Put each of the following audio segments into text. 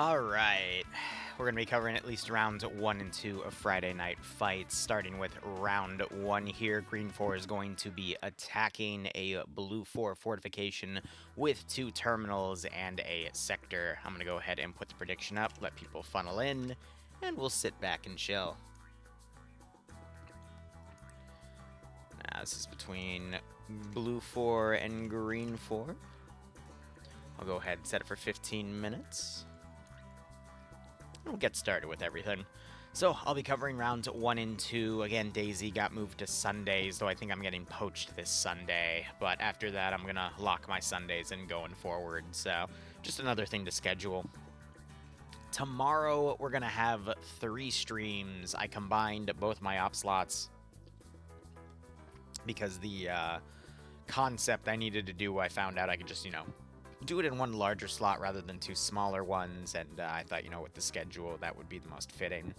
Alright, we're going to be covering at least rounds 1 and 2 of Friday Night Fights, starting with round 1 here. Green 4 is going to be attacking a Blue 4 fortification with 2 terminals and a sector. I'm going to go ahead and put the prediction up, let people funnel in, and we'll sit back and chill. Now, this is between Blue 4 and Green 4. I'll go ahead and set it for 15 minutes. We'll get started with everything. So, I'll be covering rounds 1 and 2. Again, Daisy got moved to Sundays, though I think I'm getting poached this Sunday. But after that, I'm going to lock my Sundays in going forward. So, just another thing to schedule. Tomorrow, we're going to have 3 streams. I combined both my op slots because the concept I needed to do, I found out I could just, do it in one larger slot rather than 2 smaller ones, and I thought, with the schedule, that would be the most fitting.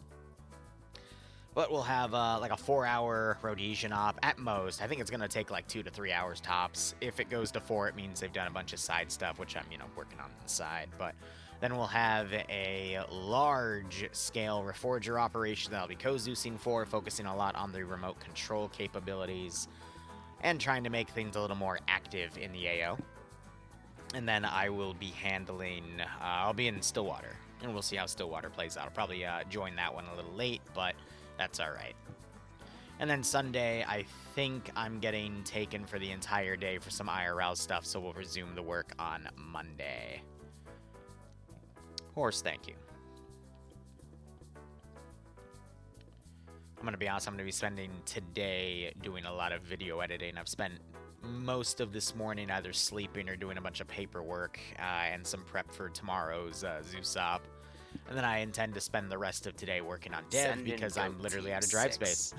But we'll have, like a 4-hour Rhodesian op at most. I think it's going to take, like, 2 to 3 hours tops. If it goes to 4, it means they've done a bunch of side stuff, which I'm, working on the side. But then we'll have a large-scale Reforger operation that I'll be co-Zeusing for, focusing a lot on the remote control capabilities, and trying to make things a little more active in the AO. And then I will be handling, I'll be in Stillwater, and we'll see how Stillwater plays out. I'll probably join that one a little late, but that's alright. And then Sunday, I think I'm getting taken for the entire day for some IRL stuff, so we'll resume the work on Monday. Horse, thank you. I'm going to be honest, I'm going to be spending today doing a lot of video editing. I've spent most of this morning either sleeping or doing a bunch of paperwork and some prep for tomorrow's Zeus op. And then I intend to spend the rest of today working on dev because I'm literally out of drive space.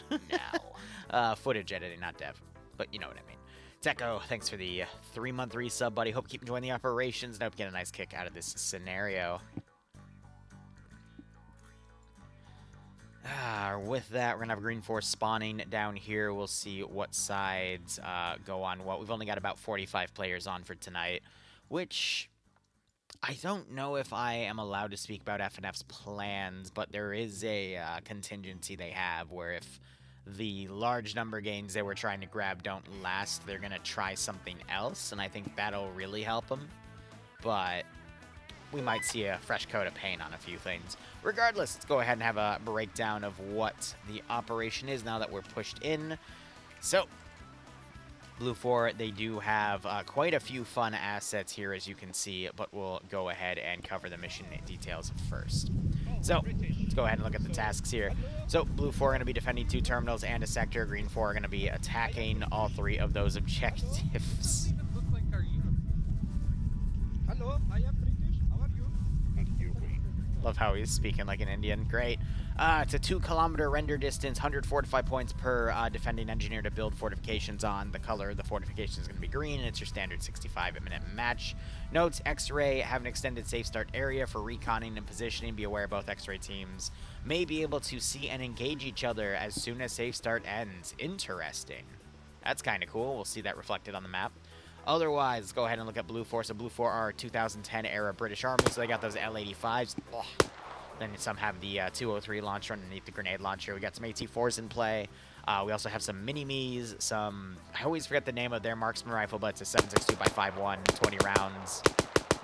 Now. Footage editing, not dev. But you know what I mean. Techo, thanks for the 3-month resub, buddy. Hope you keep enjoying the operations and hope you get a nice kick out of this scenario. With that, we're going to have Green Force spawning down here. We'll see what sides go on what. We've only got about 45 players on for tonight, which I don't know if I am allowed to speak about FNF's plans, but there is a contingency they have where if the large number gains they were trying to grab don't last, they're going to try something else, and I think that'll really help them. But we might see a fresh coat of paint on a few things. Regardless, let's go ahead and have a breakdown of what the operation is now that we're pushed in. So, Blue 4, they do have quite a few fun assets here, as you can see, but we'll go ahead and cover the mission details first. So, let's go ahead and look at the tasks here. So, Blue 4 are going to be defending 2 terminals and a sector. Green 4 are going to be attacking all 3 of those objectives. Hello, I am British. How are you? Love how he's speaking like an Indian. Great. It's a 2-kilometer render distance, 145 points per defending engineer to build fortifications on. The color of the fortification is going to be green, and it's your standard 65-minute match. Notes, X-Ray have an extended safe start area for reconning and positioning. Be aware both X-Ray teams may be able to see and engage each other as soon as safe start ends. Interesting. That's kind of cool. We'll see that reflected on the map. Otherwise, let's go ahead and look at Blue 4. So Blue 4 are 2010 era British Army, so they got those L-85s. Ugh. Then some have the 203 launcher underneath the grenade launcher. We got some AT-4s in play. We also have some mini-me's, some, I always forget the name of their marksman rifle, but it's a 7.62x5.1, 20 rounds.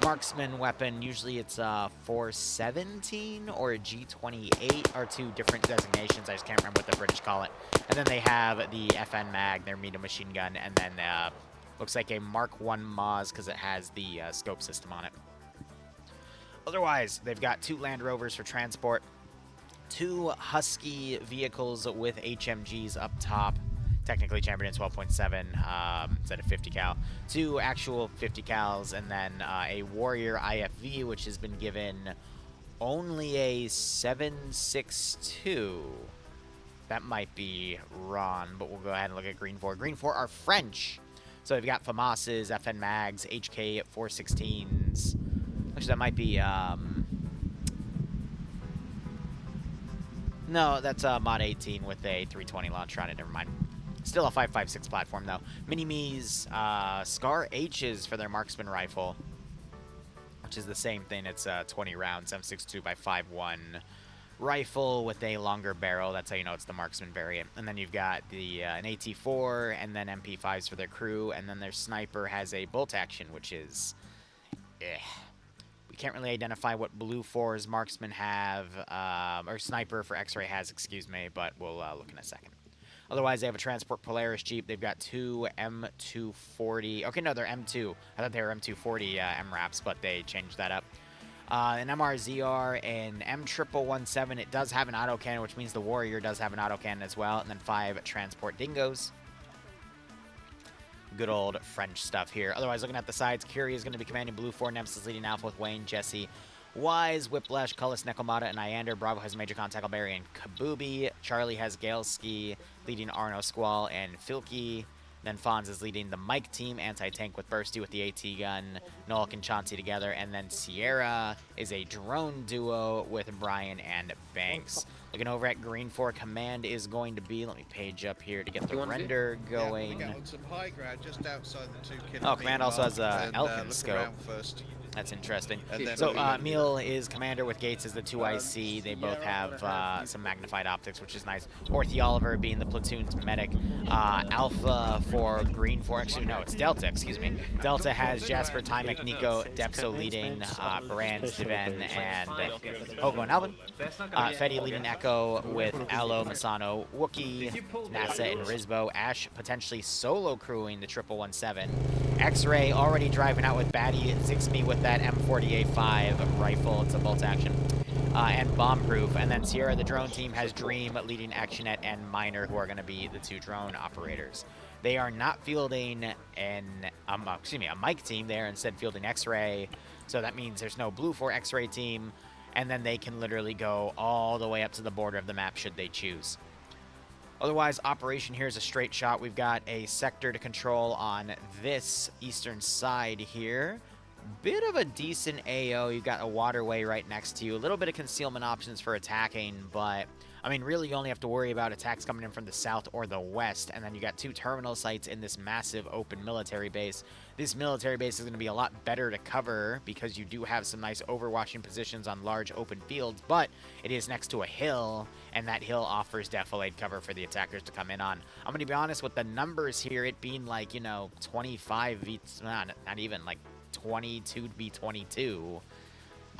Marksman weapon, usually it's a 417 or a G28, are 2 different designations. I just can't remember what the British call it. And then they have the FN Mag, their medium machine gun, and then looks like a Mark 1 Maz because it has the scope system on it. Otherwise, they've got 2 Land Rovers for transport, 2 Husky vehicles with HMGs up top, technically chambered in 12.7 instead of 50 cal, 2 actual 50 cals, and then a Warrior IFV, which has been given only a 7.62. That might be wrong, but we'll go ahead and look at Green 4. Green 4 are French. So we've got FAMAS's, FN Mags, HK 416s. Actually, that might be, no, that's Mod 18 with a 320 launcher on it. Never mind. Still a 5.56 platform, though. Mini-Me's, Scar H's for their marksman rifle. which is the same thing. It's 20 rounds, M62 by 5.1 rifle with a longer barrel. That's how you know it's the marksman variant. And then you've got the an AT4 and then MP5s for their crew, and then their sniper has a bolt action, which is we can't really identify what Blue 4's marksman have, or sniper for X-ray has, excuse me, but we'll look in a second. Otherwise, they have a Transport Polaris Jeep. They've got two M240. Okay, no, they're M2. I thought they were M240 MRAPs, but they changed that up. An MRZR, an M1117. It does have an autocannon, which means the Warrior does have an autocannon as well. And then 5 Transport Dingoes. Good old French stuff here. Otherwise, looking at the sides, Curie is going to be commanding Blue 4, Nemesis leading Alpha with Wayne, Jesse, Wise, Whiplash, Cullis, Nekomata, and Iander. Bravo has Major Con, Tackleberry, and Kabubi. Charlie has Galeski leading Arno, Squall, and Filky. Then Fonz is leading the Mike team, Anti-Tank with Bursty with the AT gun, Nolk and Chauncey together, and then Sierra is a drone duo with Brian and Banks. Looking over at Green 4, command is going to be, let me page up here to get the render going. Yeah, we get on some high ground just outside the 2 kilometer. Oh, command also has a Elkin look scope. around first. That's interesting. So Emil is commander with Gates as the 2IC. They both have some magnified optics, which is nice. Orthy Oliver being the platoon's medic. Alpha for Green 4, actually no, it's Delta, excuse me. Delta has Jasper, Tymek, Nico, Depso leading, Brand, Steven, and Hogo and Alvin. Fetty leading Echo with Aloe, Masano, Wookie, NASA, and Rizbo. Ash potentially solo crewing the 1117. X-Ray already driving out with Batty, Zixme with that M48-5 rifle. It's a bolt action. And bomb-proof. And then Sierra, the drone team, has Dream leading Actionet and Miner, who are going to be the 2 drone operators. They are not fielding a Mike team. They are instead fielding X-Ray. So that means there's no Blue 4 X-Ray team. And then they can literally go all the way up to the border of the map should they choose. Otherwise, operation here is a straight shot. We've got a sector to control on this eastern side here. Bit of a decent AO. You've got a waterway right next to you. A little bit of concealment options for attacking, but I mean, really, you only have to worry about attacks coming in from the south or the west, and then you got 2 terminal sites in this massive open military base. This military base is going to be a lot better to cover because you do have some nice overwatching positions on large open fields, but it is next to a hill, and that hill offers defilade cover for the attackers to come in on. I'm going to be honest with the numbers here, it being like, you know, 25 v, not even, like 22 v 22.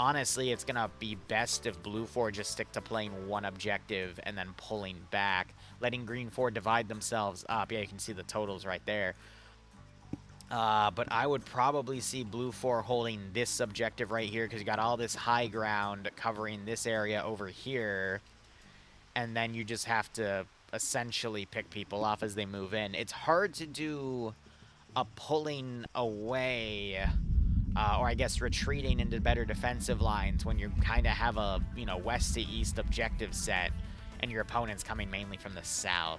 Honestly, it's going to be best if Blue 4 just stick to playing one objective and then pulling back, letting Green 4 divide themselves up. Yeah, you can see the totals right there. But I would probably see Blue 4 holding this objective right here because you got all this high ground covering this area over here. And then you just have to essentially pick people off as they move in. It's hard to do a pulling away... or I guess retreating into better defensive lines when you kind of have a, you know, west to east objective set and your opponent's coming mainly from the south.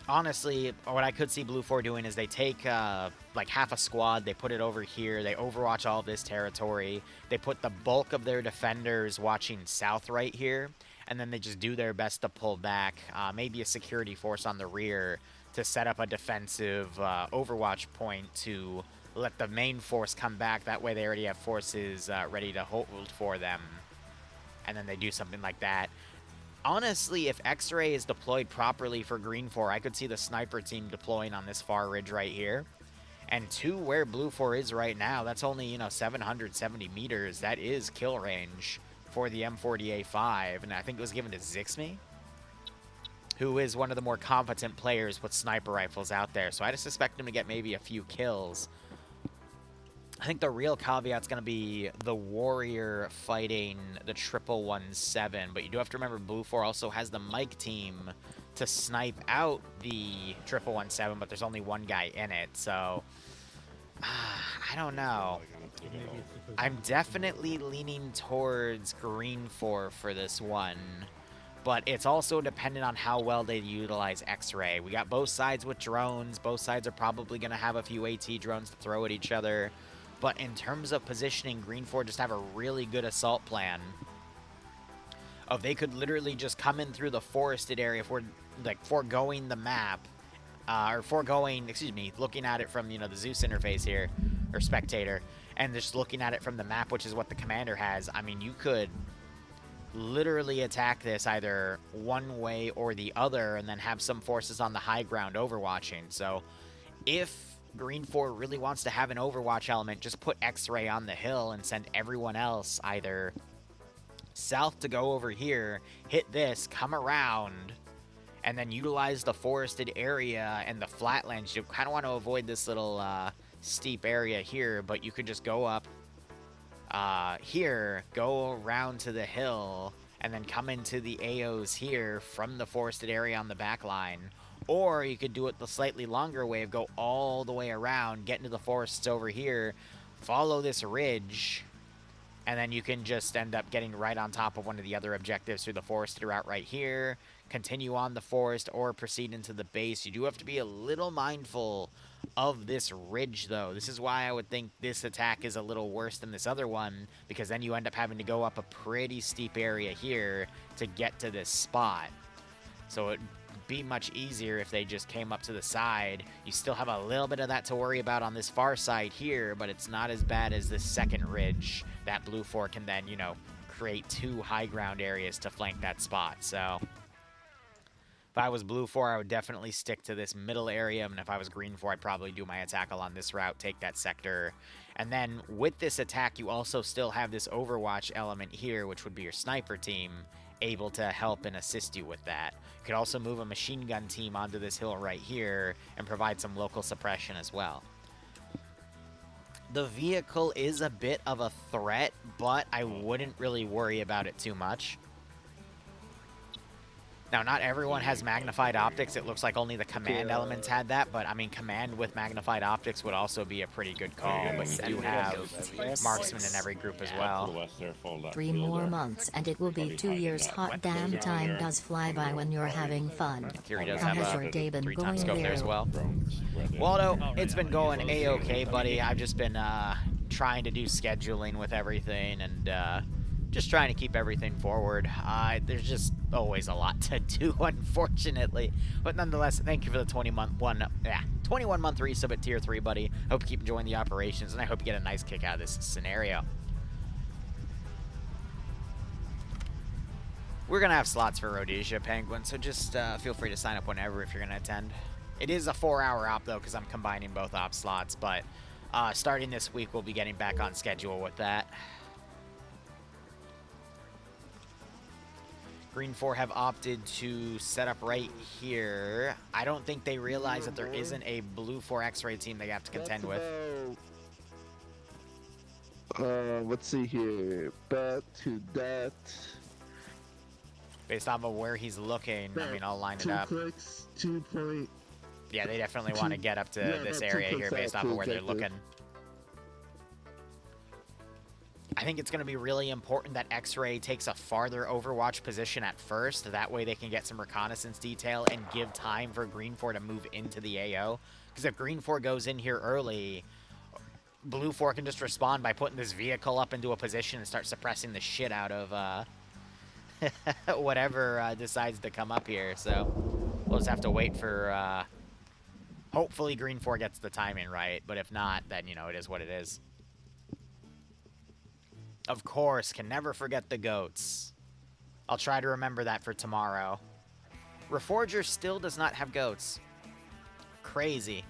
Honestly, what I could see Blue 4 doing is they take like half a squad, they put it over here, they overwatch all of this territory, they put the bulk of their defenders watching south right here, and then they just do their best to pull back, maybe a security force on the rear to set up a defensive overwatch point to let the main force come back. That way they already have forces ready to hold for them. And then they do something like that. Honestly, if X-Ray is deployed properly for Green 4, I could see the sniper team deploying on this far ridge right here. And to where Blue 4 is right now, that's only, you know, 770 meters. That is kill range for the M40A5. And I think it was given to Zixme, who is one of the more competent players with sniper rifles out there. So I just suspect him to get maybe a few kills. I think the real caveat's going to be the Warrior fighting the 1117, but you do have to remember Blue 4 also has the Mike team to snipe out the 1117, but there's only one guy in it, so I don't know. I'm definitely leaning towards Green 4 for this one. But it's also dependent on how well they utilize X-Ray. We got both sides with drones. Both sides are probably going to have a few AT drones to throw at each other. But in terms of positioning, Green 4 just have a really good assault plan. They could literally just come in through the forested area if we're like foregoing the map. Looking at it from, you know, the Zeus interface here. or spectator, and just looking at it from the map, which is what the commander has, I mean, you could literally attack this either one way or the other and then have some forces on the high ground overwatching. So if Green 4 really wants to have an overwatch element, just put X-Ray on the hill and send everyone else either south to go over here, hit this, come around, and then utilize the forested area and the flatlands. You kind of want to avoid this little steep area here, but you could just go up here, go around to the hill, and then come into the AOs here from the forested area on the back line. Or you could do it the slightly longer way of go all the way around, get into the forests over here, follow this ridge, and then you can just end up getting right on top of one of the other objectives through the forested route right here, continue on the forest, or proceed into the base. You do have to be a little mindful of this ridge, though. This is why I would think this attack is a little worse than this other one, because then you end up having to go up a pretty steep area here to get to this spot. So it'd be much easier if they just came up to the side. You still have a little bit of that to worry about on this far side here, but it's not as bad as this second ridge that Blue 4 can then, you know, create two high ground areas to flank that spot. So if I was Blue 4, I would definitely stick to this middle area, and if I was Green 4, I'd probably do my attack along this route, take that sector. And then with this attack, you also still have this Overwatch element here, which would be your sniper team, able to help and assist you with that. You could also move a machine gun team onto this hill right here and provide some local suppression as well. The vehicle is a bit of a threat, but I wouldn't really worry about it too much. Now, not everyone has magnified optics. It looks like only the command elements had that, but I mean, command with magnified optics would also be a pretty good call, but you do have marksmen in every group as well. 3 more months and it will be 2 years. Hot damn, time does fly by when you're having fun. Kiri does How have has a your day been 3-time going scope there as there? well. Waldo, it's been going a-okay, buddy. I've just been trying to do scheduling with everything and just trying to keep everything forward. There's just always a lot to do, unfortunately. But nonetheless, thank you for the 21-month resub at Tier 3, buddy. Hope you keep enjoying the operations, and I hope you get a nice kick out of this scenario. We're going to have slots for Rhodesia, Penguin, so just feel free to sign up whenever if you're going to attend. It is a 4-hour op, though, because I'm combining both op slots, but starting this week, we'll be getting back on schedule with that. Green 4 have opted to set up right here. I don't think they realize that there isn't a Blue 4 X-Ray team they have to contend with. Let's see here. Back to that. Based off of where he's looking, I mean, I'll line it 2 up. clicks, 2 point. Yeah, they definitely want to get up to this area here based off of where they're looking. I think it's going to be really important that X-Ray takes a farther Overwatch position at first. That way they can get some reconnaissance detail and give time for Green 4 to move into the AO. Because if Green 4 goes in here early, Blue 4 can just respond by putting this vehicle up into a position and start suppressing the shit out of whatever decides to come up here. So we'll just have to wait for... hopefully Green 4 gets the timing right. But if not, then, you know, it is what it is. Of course, can never forget the goats. I'll try to remember that for tomorrow. Reforger still does not have goats. Crazy.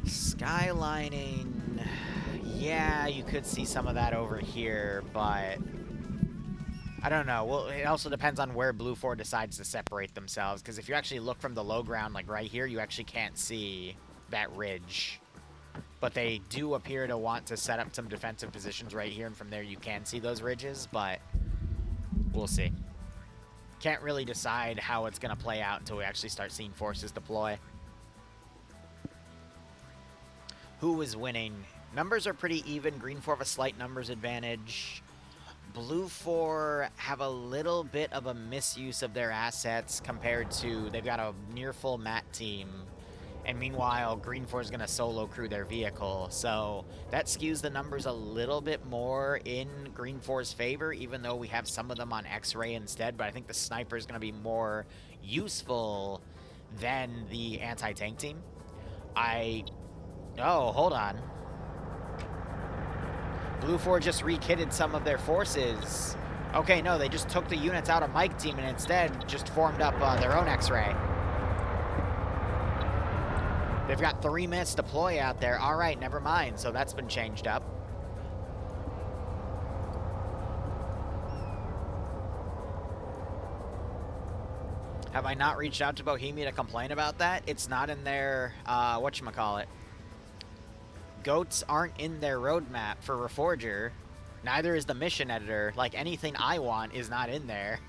Skylining. Yeah, you could see some of that over here, but I don't know. Well, it also depends on where Blue 4 decides to separate themselves, because if you actually look from the low ground, like right here, you actually can't see that ridge. But they do appear to want to set up some defensive positions right here, and from there you can see those ridges, but we'll see. Can't really decide how it's going to play out until we actually start seeing forces deploy. Who is winning? Numbers are pretty even. Green 4 have a slight numbers advantage. Blue 4 have a little bit of a misuse of their assets compared to... They've got a near full mat team. And meanwhile, Green 4 is going to solo crew their vehicle. So that skews the numbers a little bit more in Green 4's favor, even though we have some of them on X-Ray instead. But I think the sniper is going to be more useful than the anti-tank team. Oh, hold on. Blue 4 just re-kitted some of their forces. Okay, no, they just took the units out of Mike team and instead just formed up their own X-ray. They've got 3 minutes deploy out there. All right, never mind. So that's been changed up. Have I not reached out to Bohemia to complain about that? It's not in their, whatchamacallit. Goats aren't in their roadmap for Reforger. Neither is the mission editor. Like, anything I want is not in there.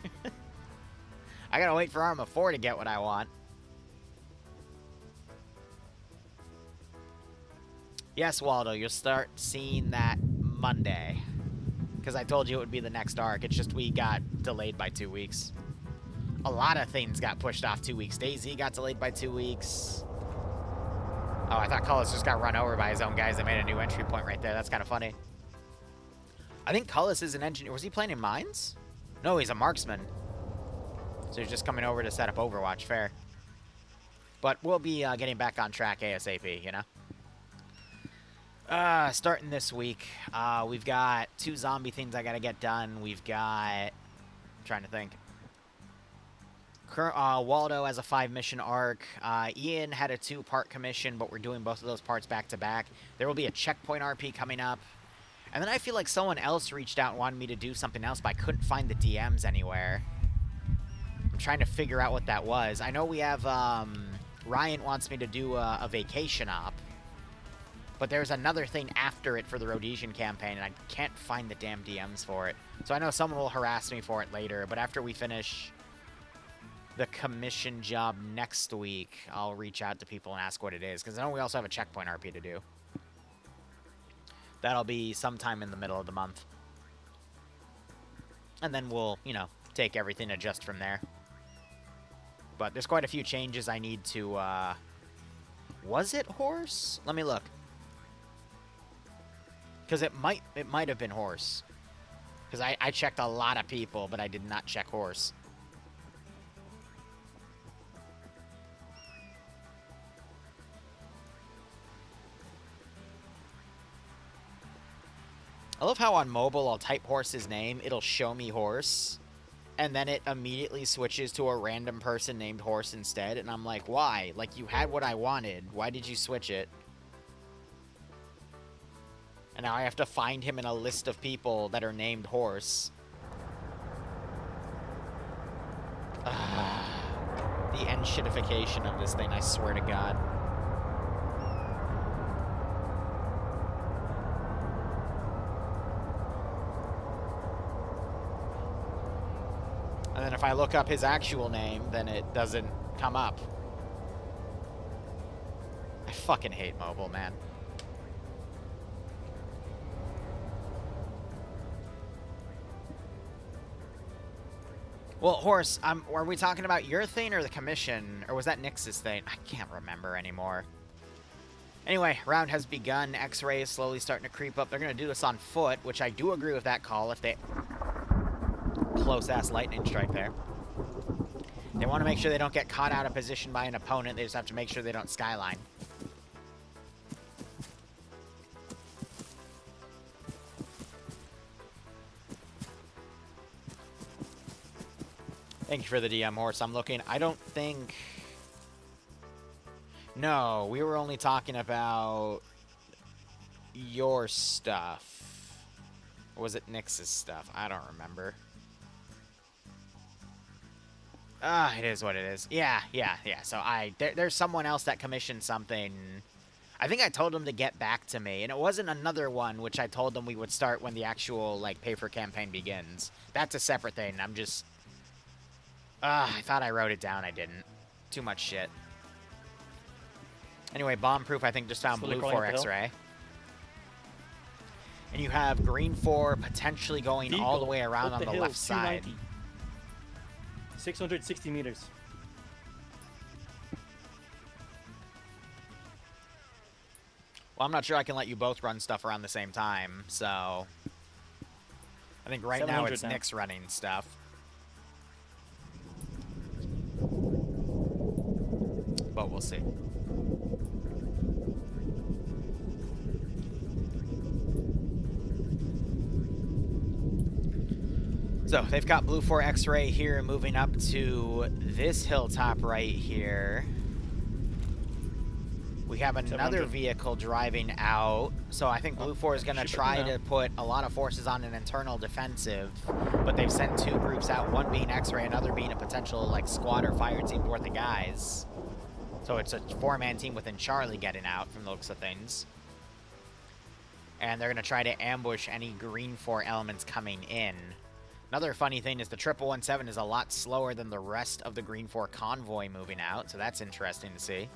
I gotta wait for Arma 4 to get what I want. Yes, Waldo, you'll start seeing that Monday. Because I told you it would be the next arc. It's just we got delayed by 2 weeks. A lot of things got pushed off 2 weeks. DayZ got delayed by 2 weeks. Oh, I thought Cullis just got run over by his own guys. They made a new entry point right there. That's kind of funny. I think Cullis is an engineer. Was he playing in mines? No, he's a marksman. So he's just coming over to set up Overwatch. Fair. But we'll be getting back on track ASAP, you know? Starting this week, we've got 2 zombie things I gotta get done. We've got... I'm trying to think. Waldo has a 5-mission arc. Ian had a 2-part commission, but we're doing both of those parts back-to-back. There will be a checkpoint RP coming up. And then I feel like someone else reached out and wanted me to do something else, but I couldn't find the DMs anywhere. I'm trying to figure out what that was. I know we have, Ryan wants me to do a vacation op. But there's another thing after it for the Rhodesian campaign, and I can't find the damn DMs for it. So I know someone will harass me for it later, but after we finish the commission job next week, I'll reach out to people and ask what it is, because I know we also have a checkpoint RP to do. That'll be sometime in the middle of the month. And then we'll, you know, take everything, adjust from there. But there's quite a few changes I need to, was it horse? Let me look. Because it might have been horse. Because I checked a lot of people, but I did not check horse. I love how on mobile I'll type horse's name, it'll show me horse, and then it immediately switches to a random person named horse instead, and I'm like, why? Like, you had what I wanted. Why did you switch it? And now I have to find him in a list of people that are named horse. The end-shitification of this thing, I swear to God. And then if I look up his actual name, then it doesn't come up. I fucking hate mobile, man. Well, Horse, are we talking about your thing or the commission? Or was that Nyx's thing? I can't remember anymore. Anyway, round has begun. X-ray is slowly starting to creep up. They're going to do this on foot, which I do agree with that call if they... Close-ass lightning strike there. They want to make sure they don't get caught out of position by an opponent. They just have to make sure they don't skyline. Thank you for the DM, Horse. I'm looking. I don't think... No, we were only talking about your stuff. Or was it Nyx's stuff? I don't remember. It is what it is. Yeah. So there's someone else that commissioned something. I think I told them to get back to me. And it wasn't another one, which I told them we would start when the actual, like, pay-for campaign begins. That's a separate thing. I'm just... I thought I wrote it down. I didn't. Too much shit. Anyway, Bomb-Proof, I think, just found Blue 4 X-Ray. And you have Green 4 potentially going all the way around on the left side. 660 meters. Well, I'm not sure I can let you both run stuff around the same time, so... I think right now it's Nyx running stuff. but we'll see. So they've got Blue 4 X-Ray here moving up to this hilltop right here. We have another vehicle driving out, so I think Blue 4 is going to try to put a lot of forces on an internal defensive, but they've sent two groups out, one being X-Ray, another being a potential like squad or fire team worth of guys. So it's a four-man team within Charlie getting out from the looks of things. And they're going to try to ambush any Green 4 elements coming in. Another funny thing is the 117 is a lot slower than the rest of the Green 4 convoy moving out, so that's interesting to see.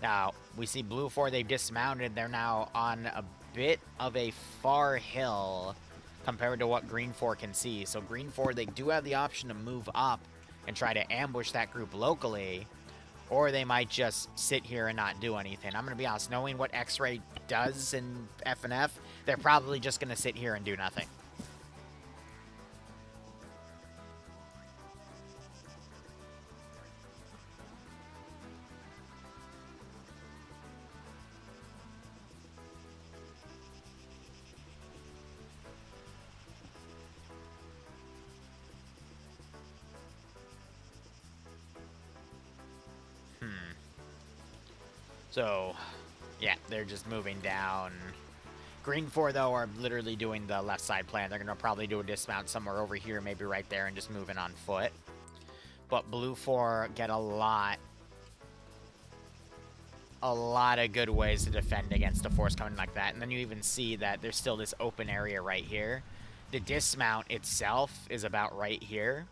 Now, we see Blue 4, they've dismounted. They're now on a bit of a far hill compared to what Green 4 can see. So Green 4, they do have the option to move up and try to ambush that group locally, or they might just sit here and not do anything. I'm going to be honest, knowing what X-Ray does in F&F, they're probably just going to sit here and do nothing. So, yeah, they're just moving down. Green 4, though, are literally doing the left side plan. They're going to probably do a dismount somewhere over here, maybe right there, and just moving on foot. But Blue 4 get a lot of good ways to defend against a force coming like that. And then you even see that there's still this open area right here. The dismount itself is about right here.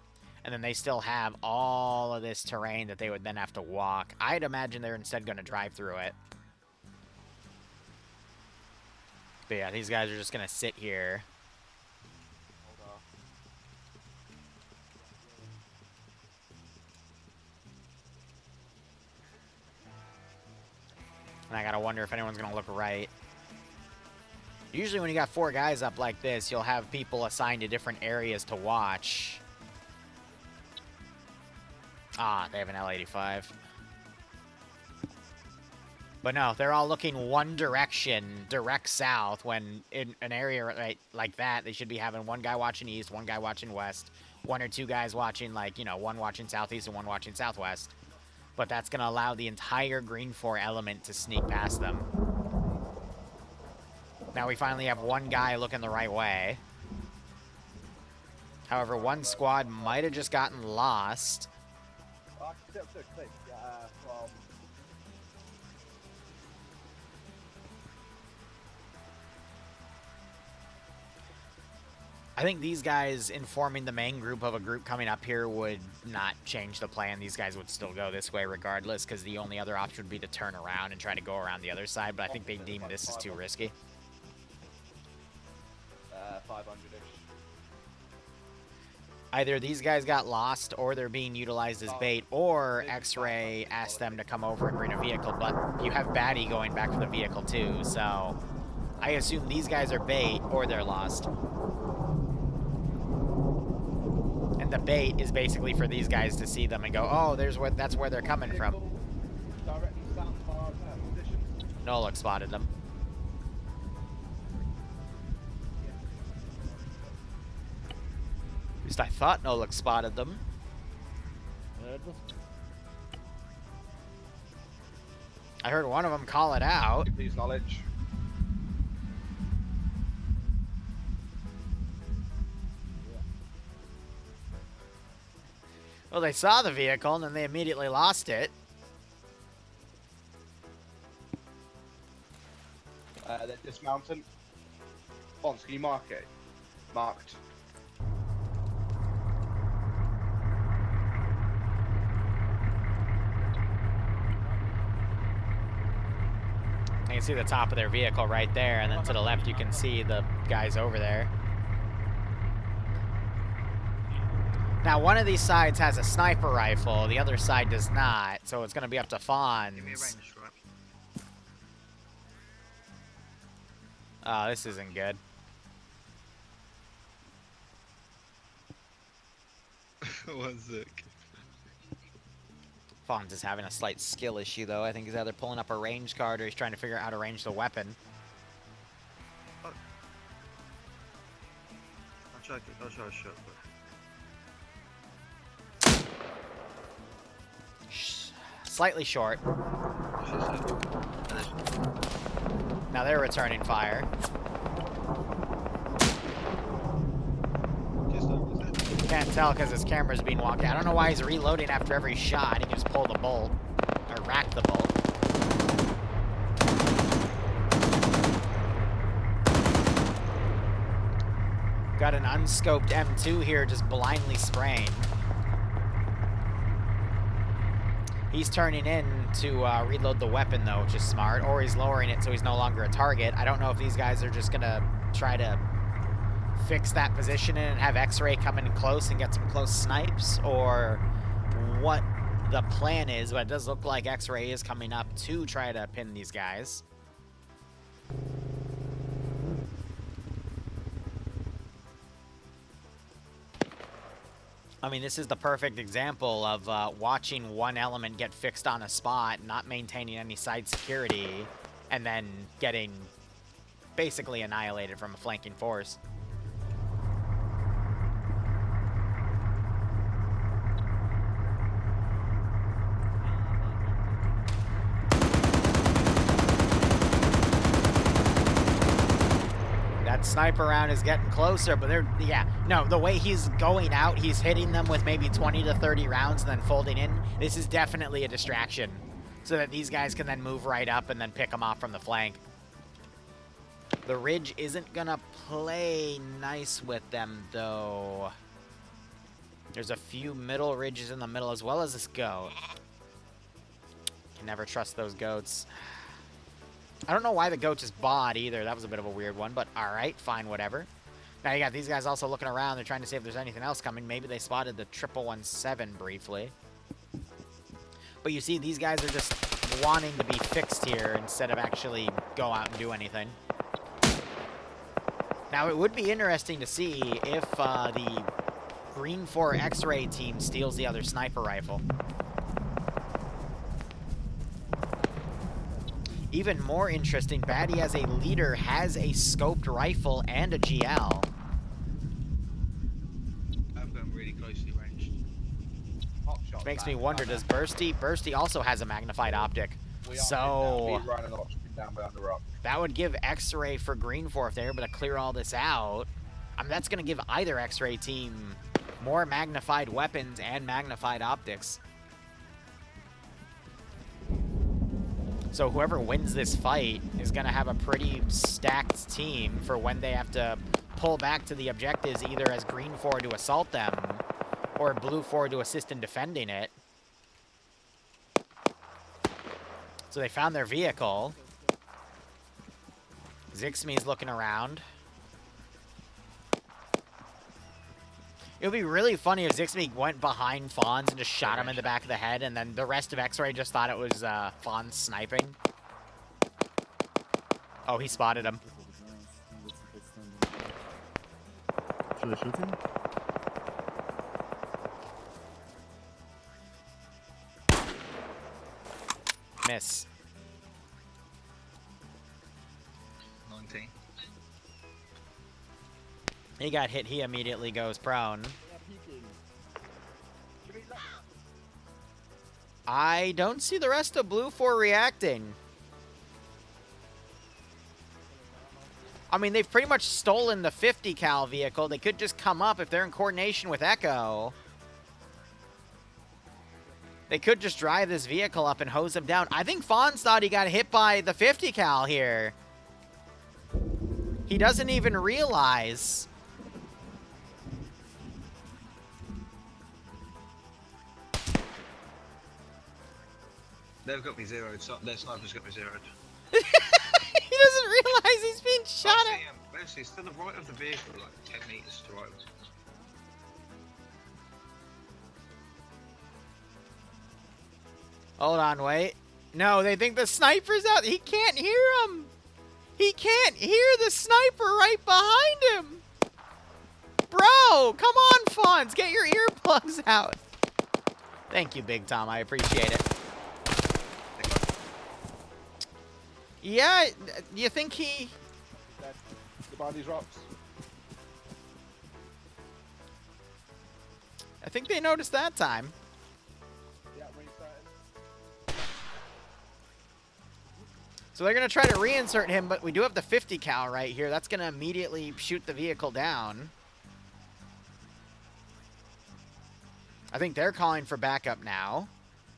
And then they still have all of this terrain that they would then have to walk. I'd imagine they're instead going to drive through it. But yeah, these guys are just going to sit here. And I got to wonder if anyone's going to look right. Usually when you got 4 guys up like this, you'll have people assigned to different areas to watch. Ah, they have an L85. But no, they're all looking one direction, direct south, when in an area right like that, they should be having one guy watching east, one guy watching west, one or two guys watching, like, you know, one watching southeast and one watching southwest. But that's going to allow the entire Green 4 element to sneak past them. Now we finally have one guy looking the right way. However, one squad might have just gotten lost. I think these guys informing the main group of a group coming up here would not change the plan. These guys would still go this way regardless, because the only other option would be to turn around and try to go around the other side, but I think they deem this as too risky. 500-ish. Either these guys got lost, or they're being utilized as bait, or X-Ray asked them to come over and bring a vehicle, but you have Batty going back for the vehicle too, so I assume these guys are bait, or they're lost. And the bait is basically for these guys to see them and go, oh, that's where they're coming from. Noluk spotted them. At least I thought Noluk spotted them. I heard one of them call it out. Please knowledge. Well, they saw the vehicle and then they immediately lost it. They're dismounting. Bonds, can you mark it? Marked. You can see the top of their vehicle right there, and then to the left you can see the guys over there. Now, one of these sides has a sniper rifle, the other side does not, so it's going to be up to Fonz. Oh, this isn't good. One sec. Fonz is having a slight skill issue, though. I think he's either pulling up a range card or he's trying to figure out how to range the weapon. I'll try a shot, Slightly short. Now they're returning fire. Can't tell because his camera's being walked out. I don't know why he's reloading after every shot. He can just pull the bolt. Or rack the bolt. Got an unscoped M2 here just blindly spraying. He's turning in to reload the weapon, though, which is smart. Or he's lowering it so he's no longer a target. I don't know if these guys are just going to try to fix that position and have X-Ray come in close and get some close snipes, or what the plan is, but it does look like X-Ray is coming up to try to pin these guys. I mean, this is the perfect example of watching one element get fixed on a spot, not maintaining any side security, and then getting basically annihilated from a flanking force. Sniper round is getting closer, but they're, yeah, no, the way he's going out, he's hitting them with maybe 20 to 30 rounds and then folding in. This is definitely a distraction so that these guys can then move right up and then pick them off from the flank. The ridge isn't gonna play nice with them, though. There's a few middle ridges in the middle as well as this goat. Can never trust those goats. I don't know why the goat just bought either. That was a bit of a weird one, but alright, fine, whatever. Now you got these guys also looking around. They're trying to see if there's anything else coming. Maybe they spotted the 117 briefly. But you see, these guys are just wanting to be fixed here instead of actually go out and do anything. Now, it would be interesting to see if the Green 4 X-Ray team steals the other sniper rifle. Even more interesting, Batty as a leader has a scoped rifle and a GL. I've got him really closely ranged. Which makes me wonder, does Bursty also has a magnified optic. So that would give X-Ray for Green 4 if they're able to clear all this out. I mean, that's going to give either X-Ray team more magnified weapons and magnified optics. So whoever wins this fight is going to have a pretty stacked team for when they have to pull back to the objectives, either as Green 4 to assault them or Blue 4 to assist in defending it. So they found their vehicle. Zixme's looking around. It would be really funny if Zixme went behind Fonz and just shot him in the back of the head, and then the rest of X-Ray just thought it was Fonz sniping. Oh, he spotted him. Should I shoot him? Miss. 19. He got hit, he immediately goes prone. I don't see the rest of Blue 4 reacting. I mean, they've pretty much stolen the 50 cal vehicle. They could just come up if they're in coordination with Echo. They could just drive this vehicle up and hose him down. I think Fonz thought he got hit by the 50 cal here. He doesn't even realize. They've got me zeroed. Their sniper's got me zeroed. He doesn't realize he's being shot at. Basically, it's to the right of the vehicle, like 10 meters to right of it. Hold on, wait. No, they think the sniper's out. He can't hear him. He can't hear the sniper right behind him. Bro, come on, Fonz. Get your earplugs out. Thank you, Big Tom. I appreciate it. Yeah, do you think he... Dead. The body's rocks. I think they noticed that time. Yeah, restarting. So they're going to try to reinsert him, but we do have the 50 cal right here. That's going to immediately shoot the vehicle down. I think they're calling for backup now.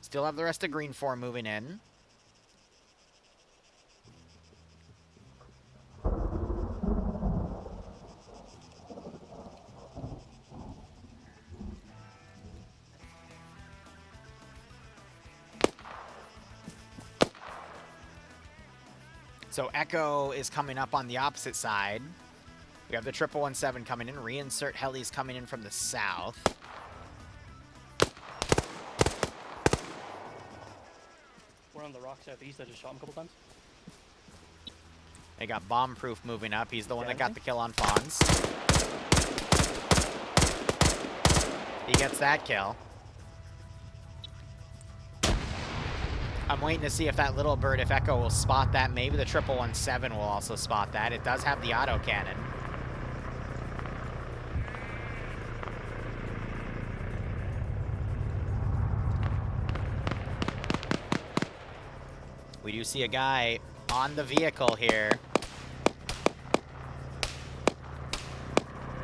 Still have the rest of Green 4 moving in. So Echo is coming up on the opposite side. We have the 1117 coming in. Reinsert helis coming in from the south. We're on the rock southeast. I just shot him a couple times. They got Bomb Proof moving up. He's the one that got the kill on Fawns. He gets that kill. I'm waiting to see if that little bird, if Echo will spot that. Maybe the 1117 will also spot that. It does have the autocannon. We do see a guy on the vehicle here.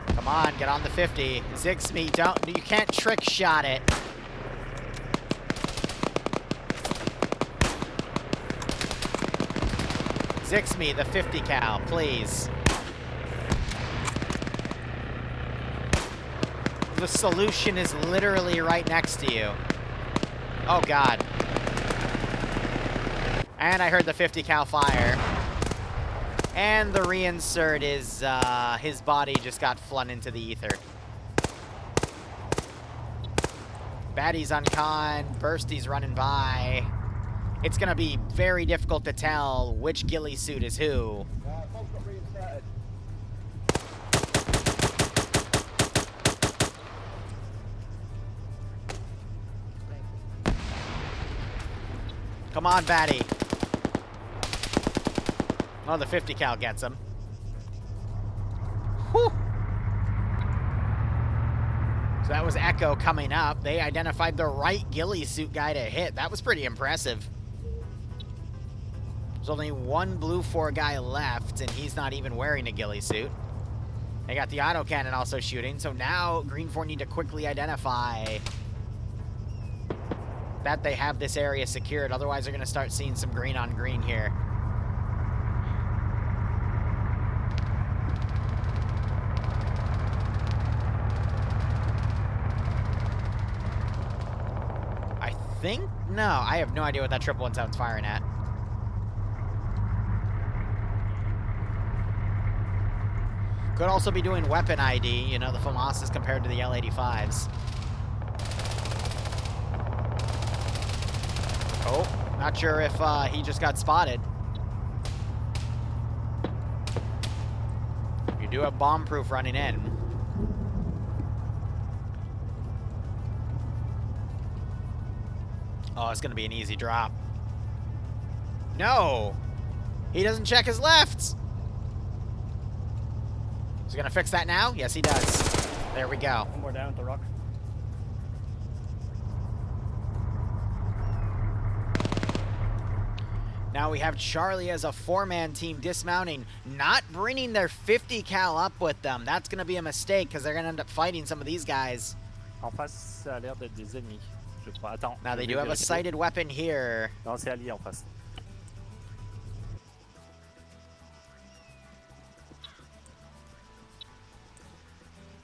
Come on, get on the 50. Zixme, you can't trick shot it. Zixme, the 50 cal, please. The solution is literally right next to you. Oh, God. And I heard the 50 cal fire. And the reinsert is, his body just got flung into the ether. Batty's on con, Bursty's running by. It's gonna be very difficult to tell which ghillie suit is who. Fog's got reinserted. Come on, Batty. Oh, the 50 cal gets him. Whew. So that was Echo coming up. They identified the right ghillie suit guy to hit. That was pretty impressive. There's only one Blue 4 guy left, and he's not even wearing a ghillie suit. They got the autocannon also shooting, so now Green 4 need to quickly identify that they have this area secured. Otherwise, they're going to start seeing some green on green here. I think? No, I have no idea what that 1117's firing at. Could also be doing weapon ID, you know, the FAMASas compared to the L85s. Oh, not sure if he just got spotted. You do have bomb proof running in. Oh, it's going to be an easy drop. No! He doesn't check his lefts! Is he going to fix that now? Yes, he does. There we go. One more down at the rock. Now we have Charlie as a 4-man team dismounting, not bringing their 50 cal up with them. That's going to be a mistake because they're going to end up fighting some of these guys. En face, ça a l'air d'être des ennemis. Je crois. Attends. Now they do have a sighted weapon here. Non, c'est allié en face.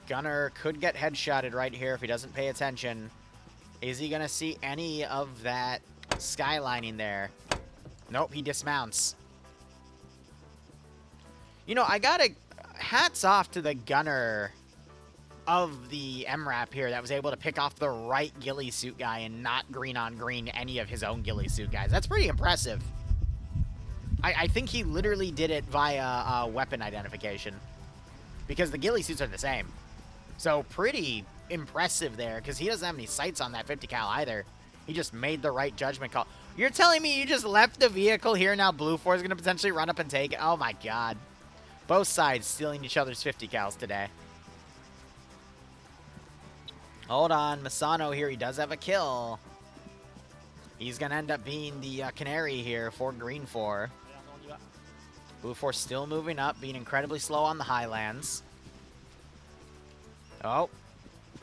Gunner could get headshotted right here if he doesn't pay attention. Is he going to see any of that skylining there? Nope, he dismounts. You know, I gotta... Hats off to the gunner of the MRAP here that was able to pick off the right ghillie suit guy and not green on green any of his own ghillie suit guys. That's pretty impressive. I think he literally did it via weapon identification. Because the ghillie suits are the same. So pretty impressive there, because he doesn't have any sights on that 50 cal either. He just made the right judgment call. You're telling me you just left the vehicle here, now Blue 4 is going to potentially run up and take it? Oh my god. Both sides stealing each other's 50 cals today. Hold on, Masano here, he does have a kill. He's going to end up being the canary here for Green 4. Blue 4 still moving up, being incredibly slow on the highlands. Oh,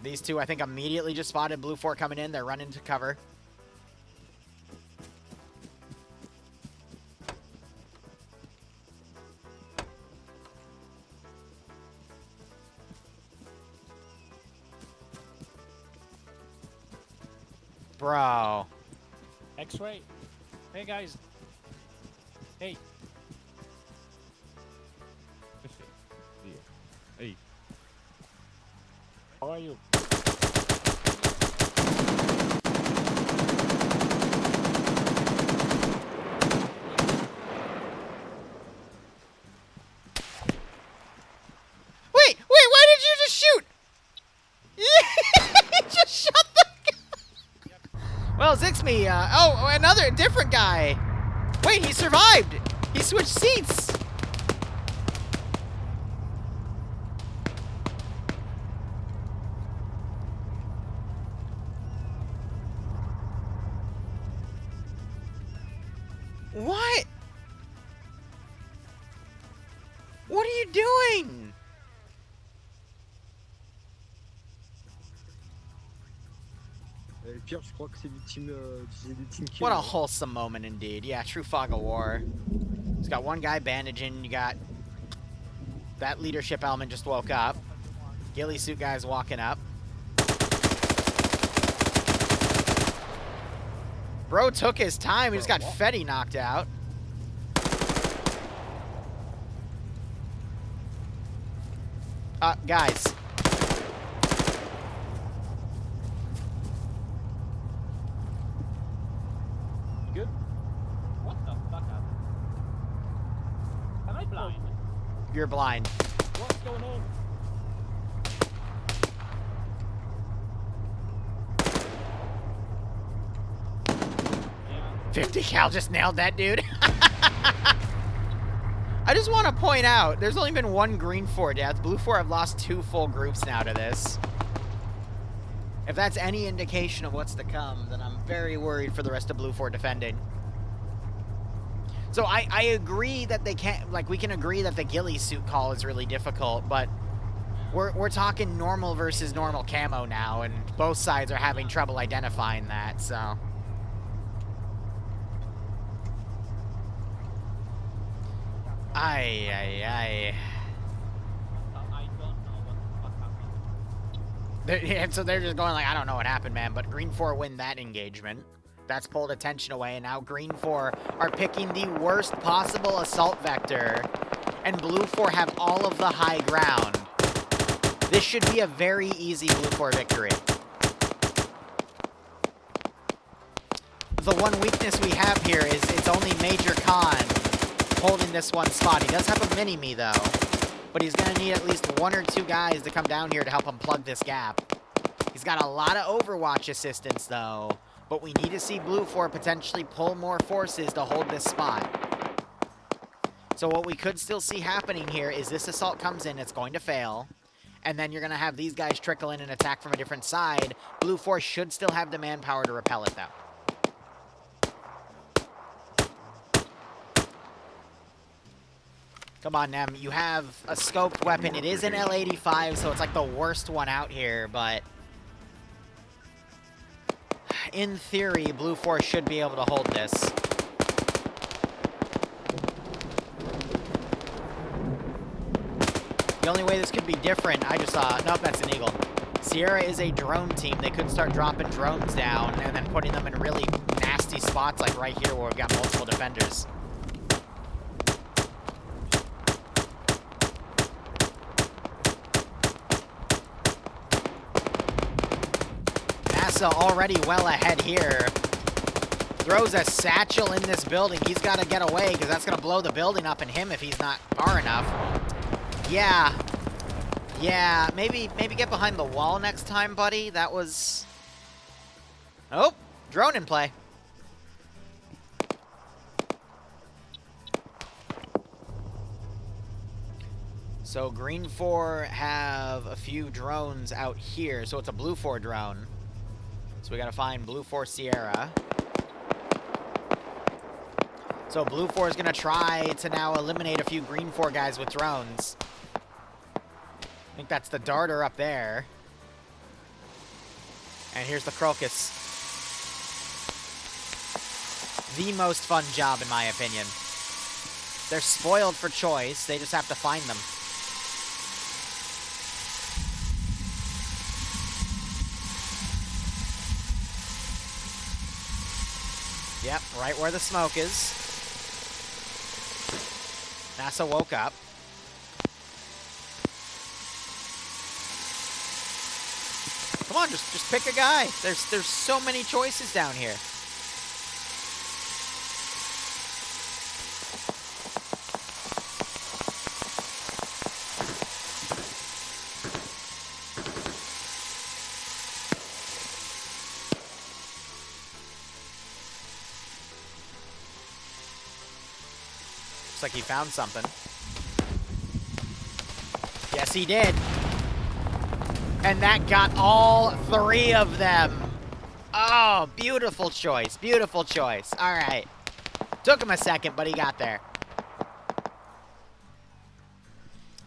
these two, I think, immediately just spotted Blue 4 coming in. They're running to cover. Bro. X-ray. Hey guys. Hey. Hey. How are you? Wait, why did you just shoot? He just shot the guy. Well, Zixme, oh, another different guy. Wait, he survived. He switched seats. What? What are you doing? Pierre, je crois que c'est des team kills. What a wholesome moment indeed. Yeah, true fog of war. He's got one guy bandaging. You got that leadership element just woke up. Ghillie suit guy's walking up. Bro took his time. He just got Fetty knocked out. Guys. Good? What the fuck happened? Am I blind? You're blind. What's going on? 50 cal just nailed that dude. I just want to point out, there's only been one Green 4 death. Blue 4 have lost 2 full groups now to this. If that's any indication of what's to come, then I'm very worried for the rest of Blue 4 defending. So I agree that they can't, like, we can agree that the ghillie suit call is really difficult, but we're talking normal versus normal camo now, and both sides are having trouble identifying that, so. Ay, ay, ay. I don't know what the fuck happened. And so they're just going like, I don't know what happened, man. But Green 4 win that engagement. That's pulled attention away. And now Green 4 are picking the worst possible assault vector. And Blue 4 have all of the high ground. This should be a very easy Blue 4 victory. The one weakness we have here is it's only Major Khan holding this one spot. He does have a mini-me, though. But he's going to need at least 1 or 2 guys to come down here to help him plug this gap. He's got a lot of Overwatch assistance, though. But we need to see Blue 4 potentially pull more forces to hold this spot. So what we could still see happening here is this assault comes in, it's going to fail. And then you're going to have these guys trickle in and attack from a different side. Blue 4 should still have the manpower to repel it, though. Come on, Nem. You have a scoped weapon. It is an L85, so it's like the worst one out here, but in theory, Blue 4 should be able to hold this. The only way this could be different, I just saw, nope, that's an Eagle. Sierra is a drone team. They could start dropping drones down and then putting them in really nasty spots like right here where we've got multiple defenders. Already well ahead here. Throws a satchel in this building. He's got to get away because that's going to blow the building up and him if he's not far enough. Yeah. Yeah, maybe get behind the wall next time, buddy. That was... Oh, drone in play. So green 4 have a few drones out here. So it's a blue 4 drone. So we gotta find blue 4 Sierra. So blue 4 is gonna try to now eliminate a few green 4 guys with drones. I think that's the darter up there. And here's the crocus. The most fun job, in my opinion. They're spoiled for choice. They just have to find them. Yep, right where the smoke is. NASA woke up. Come on, just pick a guy. There's so many choices down here. Looks like he found something. Yes, he did. And that got all 3 of them. Oh, beautiful choice. Beautiful choice. All right. Took him a second, but he got there.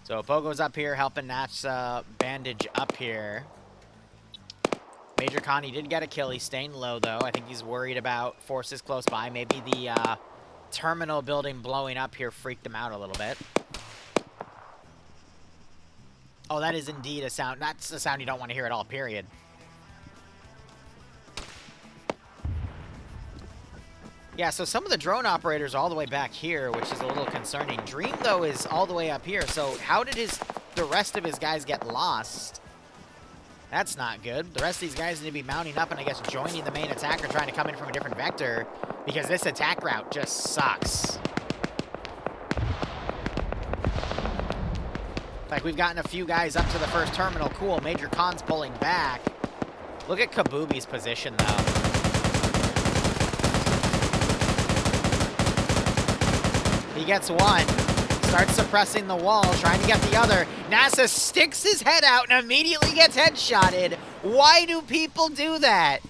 So Pogo's up here helping Natch bandage up here. Major Connie did get a kill. He's staying low, though. I think he's worried about forces close by. Maybe the terminal building blowing up here freaked him out a little bit. Oh, that is indeed a sound. That's a sound you don't want to hear at all, period. Yeah, so some of the drone operators are all the way back here, which is a little concerning. Dream, though, is all the way up here. So how did the rest of his guys get lost? That's not good. The rest of these guys need to be mounting up and, I guess, joining the main attacker, trying to come in from a different vector, because this attack route just sucks. Like, we've gotten a few guys up to the first terminal. Cool. Major Khan's pulling back. Look at Kabubi's position, though. He gets one. Starts suppressing the wall, trying to get the other. NASA sticks his head out and immediately gets headshotted. Why do people do that?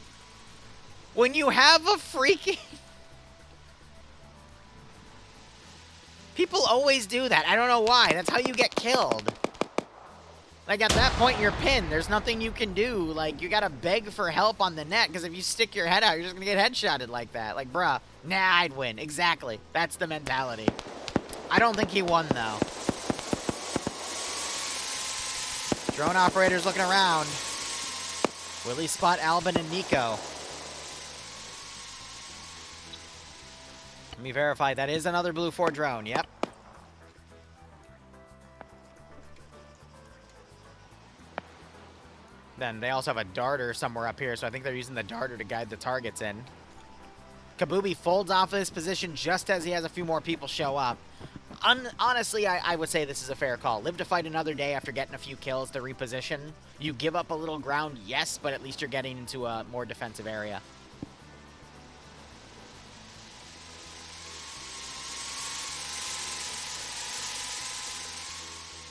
When you have a freaking... People always do that. I don't know why. That's how you get killed. Like, at that point, you're pinned. There's nothing you can do. Like, you gotta beg for help on the net, because if you stick your head out, you're just gonna get headshotted like that. Like, bruh, nah, I'd win. Exactly. That's the mentality. I don't think he won, though. Drone operators looking around. Will he spot Albin and Nico? Let me verify. That is another Blue 4 drone. Yep. Then they also have a darter somewhere up here, so I think they're using the darter to guide the targets in. Kabubi folds off of his position just as he has a few more people show up. Honestly, I would say this is a fair call. Live to fight another day after getting a few kills to reposition. You give up a little ground, yes, but at least you're getting into a more defensive area.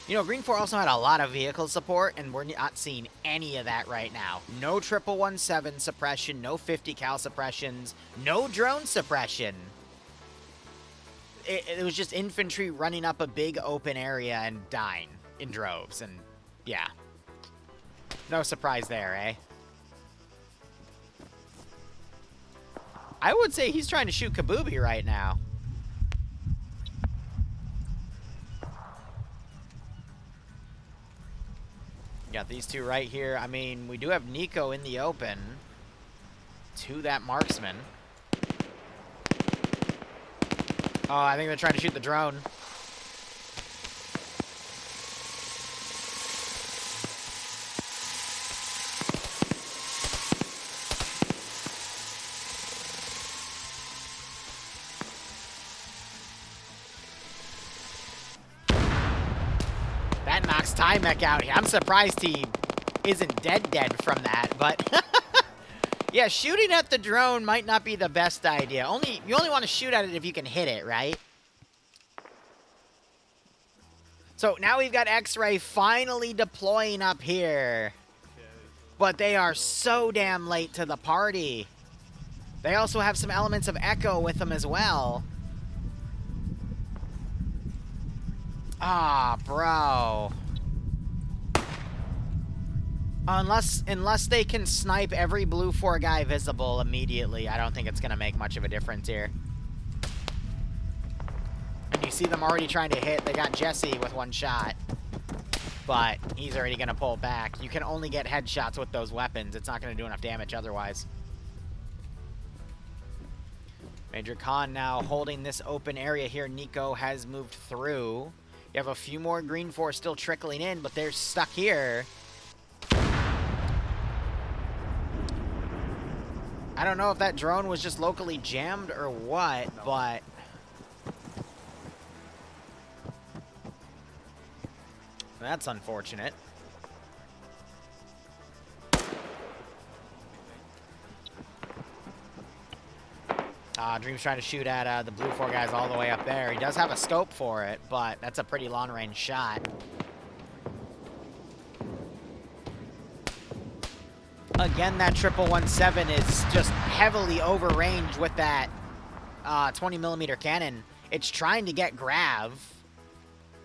You know, Green 4 also had a lot of vehicle support, and we're not seeing any of that right now. No 1117 suppression, no 50 cal suppressions, no drone suppression. It was just infantry running up a big open area and dying in droves, and yeah. No surprise there, eh? I would say he's trying to shoot Kabubi right now. Got these two right here. I mean, we do have Nico in the open to that marksman. Oh, I think they're trying to shoot the drone. That knocks TIE mech out here. I'm surprised he isn't dead from that, but yeah, shooting at the drone might not be the best idea. You only want to shoot at it if you can hit it, right? So now we've got X-Ray finally deploying up here. But they are so damn late to the party. They also have some elements of Echo with them as well. Ah, bro. Unless they can snipe every blue 4 guy visible immediately, I don't think it's going to make much of a difference here. And you see them already trying to hit. They got Jesse with 1 shot. But he's already going to pull back. You can only get headshots with those weapons. It's not going to do enough damage otherwise. Major Khan now holding this open area here. Nico has moved through. You have a few more Green Force still trickling in, but they're stuck here. I don't know if that drone was just locally jammed or what, but that's unfortunate. Dream's trying to shoot at the blue 4 guys all the way up there. He does have a scope for it, but that's a pretty long-range shot. Again, that 117 is just heavily over range with that 20mm cannon. It's trying to get Grav.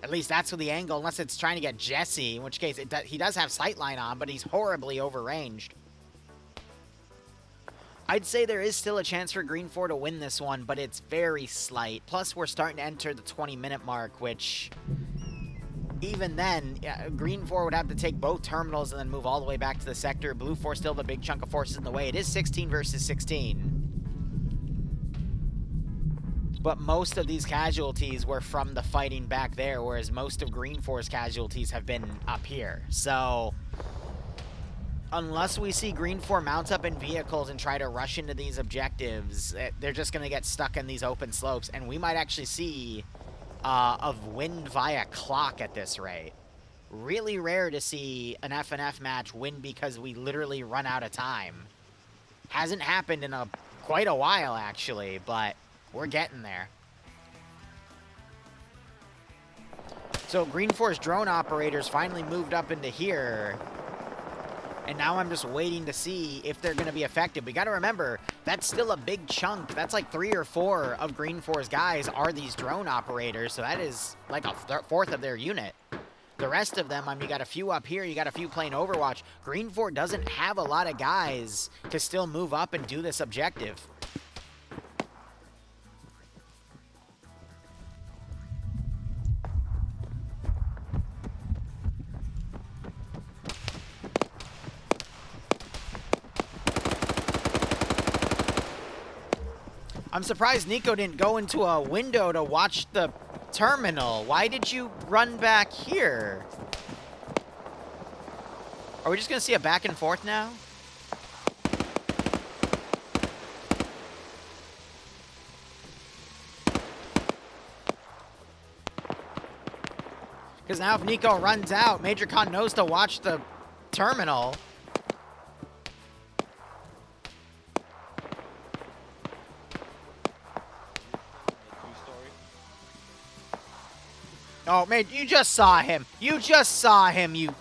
At least that's with the angle, unless it's trying to get Jesse, in which case he does have sightline on, but he's horribly over-ranged. I'd say there is still a chance for Green 4 to win this one, but it's very slight. Plus, we're starting to enter the 20-minute mark, which even then, Green 4 would have to take both terminals and then move all the way back to the sector. Blue 4 still have a big chunk of forces in the way. It is 16 versus 16. But most of these casualties were from the fighting back there, whereas most of Green 4's casualties have been up here. So unless we see Green 4 mount up in vehicles and try to rush into these objectives, they're just going to get stuck in these open slopes, and we might actually see of win via clock at this rate. Really rare to see an FNF match win because we literally run out of time. Hasn't happened in quite a while, actually, but we're getting there. So Green 4's drone operators finally moved up into here. And now I'm just waiting to see if they're going to be effective. We got to remember, that's still a big chunk. That's like 3 or 4 of Green 4's guys are these drone operators. So that is like a fourth of their unit. The rest of them, I mean, you got a few up here. You got a few playing Overwatch. Green 4 doesn't have a lot of guys to still move up and do this objective. I'm surprised Nico didn't go into a window to watch the terminal. Why did you run back here? Are we just going to see a back and forth now? Because now if Nico runs out, Major Khan knows to watch the terminal. Oh, man, you just saw him. You just saw him, you...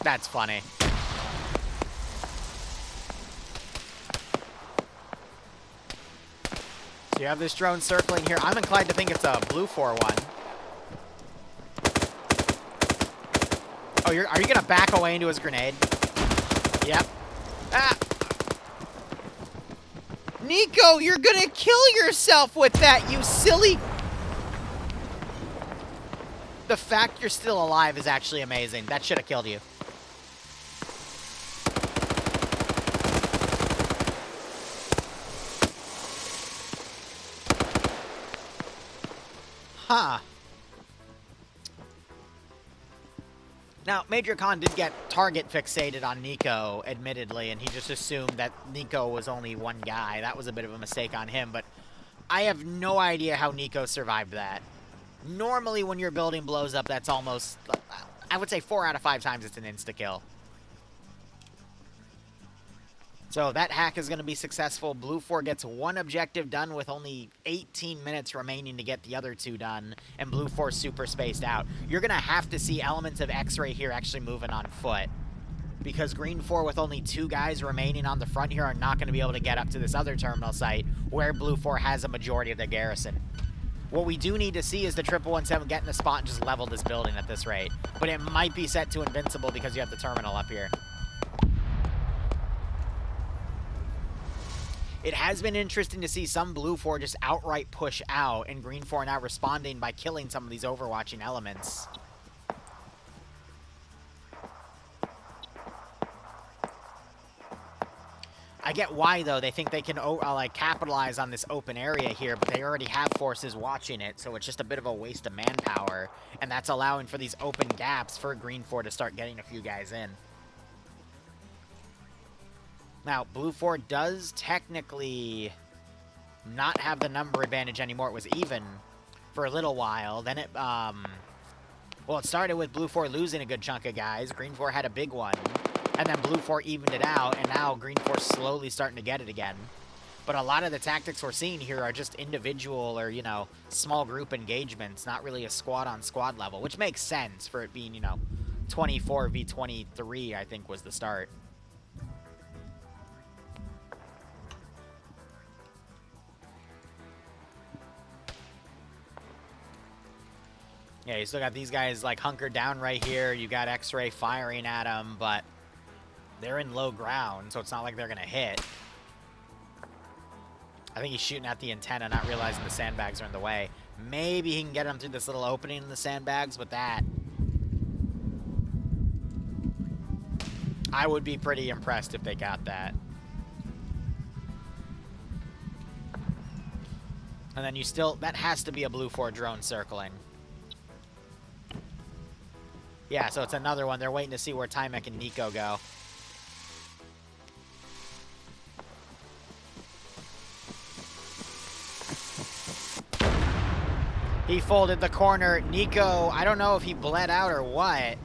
That's funny. So you have this drone circling here. I'm inclined to think it's a blue 4-1. Oh, are you going to back away into his grenade? Yep. Ah! Nico, you're gonna kill yourself with that, you silly... The fact you're still alive is actually amazing. That should have killed you. Huh. Now, Major Khan did get target fixated on Nico, admittedly, and he just assumed that Nico was only one guy. That was a bit of a mistake on him, but I have no idea how Nico survived that. Normally, when your building blows up, that's almost, I would say 4 out of 5 times it's an insta-kill. So that hack is going to be successful. Blue 4 gets 1 objective done with only 18 minutes remaining to get the other 2 done, and Blue 4 super spaced out. You're going to have to see elements of X-Ray here actually moving on foot, because Green 4 with only 2 guys remaining on the front here are not going to be able to get up to this other terminal site where Blue 4 has a majority of their garrison. What we do need to see is the 1117 get in a spot and just level this building at this rate, but it might be set to invincible because you have the terminal up here. It has been interesting to see some Blue 4 just outright push out, and Green 4 now responding by killing some of these overwatching elements. I get why, though. They think they can like capitalize on this open area here, but they already have forces watching it, so it's just a bit of a waste of manpower, and that's allowing for these open gaps for Green 4 to start getting a few guys in. Now, Blue 4 does technically not have the number advantage anymore. It was even for a little while. Then it, well, it started with Blue 4 losing a good chunk of guys. Green 4 had a big one. And then Blue 4 evened it out, and now Green 4 slowly starting to get it again. But a lot of the tactics we're seeing here are just individual or, you know, small group engagements, not really a squad-on-squad level, which makes sense for it being, you know, 24 v 23, I think, was the start. Yeah, you still got these guys, like, hunkered down right here. You got X-Ray firing at them, but they're in low ground, so it's not like they're going to hit. I think he's shooting at the antenna, not realizing the sandbags are in the way. Maybe he can get them through this little opening in the sandbags, but that, I would be pretty impressed if they got that. And then you still, that has to be a Blue 4 drone circling. Yeah, so it's another one. They're waiting to see where Timek and Nico go. He folded the corner. Nico, I don't know if he bled out or what.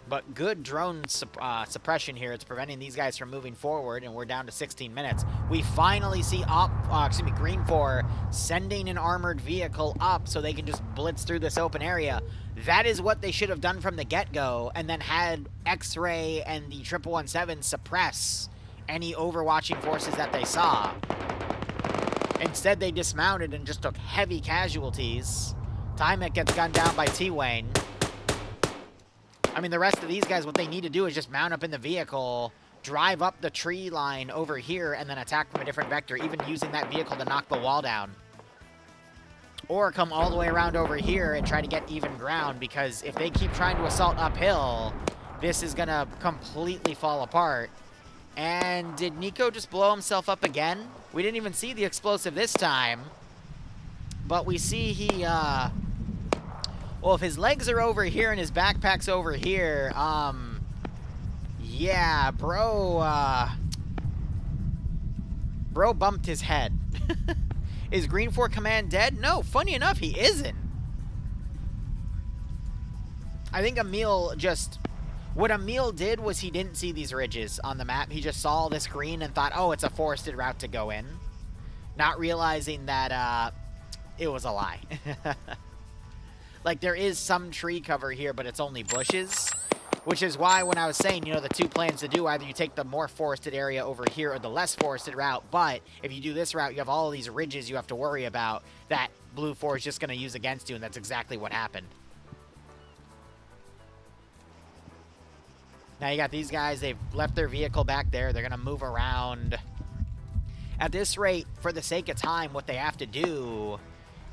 But good drone suppression here. It's preventing these guys from moving forward, and we're down to 16 minutes. We finally see Green 4 sending an armored vehicle up so they can just blitz through this open area. That is what they should have done from the get-go, and then had X-Ray and the 1117 suppress any overwatching forces that they saw. Instead, they dismounted and just took heavy casualties. Timek gets gunned down by T-Wayne. I mean, the rest of these guys, what they need to do is just mount up in the vehicle, drive up the tree line over here, and then attack from a different vector, even using that vehicle to knock the wall down. Or come all the way around over here and try to get even ground, because if they keep trying to assault uphill, this is going to completely fall apart. And did Nico just blow himself up again? We didn't even see the explosive this time. But we see he, well, if his legs are over here and his backpack's over here, yeah, bro bumped his head. Is Green 4 Command dead? No, funny enough, he isn't. I think Emil just, what Emil did was he didn't see these ridges on the map. He just saw this green and thought, oh, it's a forested route to go in. Not realizing that, it was a lie. Like, there is some tree cover here, but it's only bushes. Which is why when I was saying, you know, the two plans to do, either you take the more forested area over here or the less forested route, but if you do this route, you have all of these ridges you have to worry about that Blue 4 is just going to use against you, and that's exactly what happened. Now you got these guys, they've left their vehicle back there, they're going to move around. At this rate, for the sake of time, what they have to do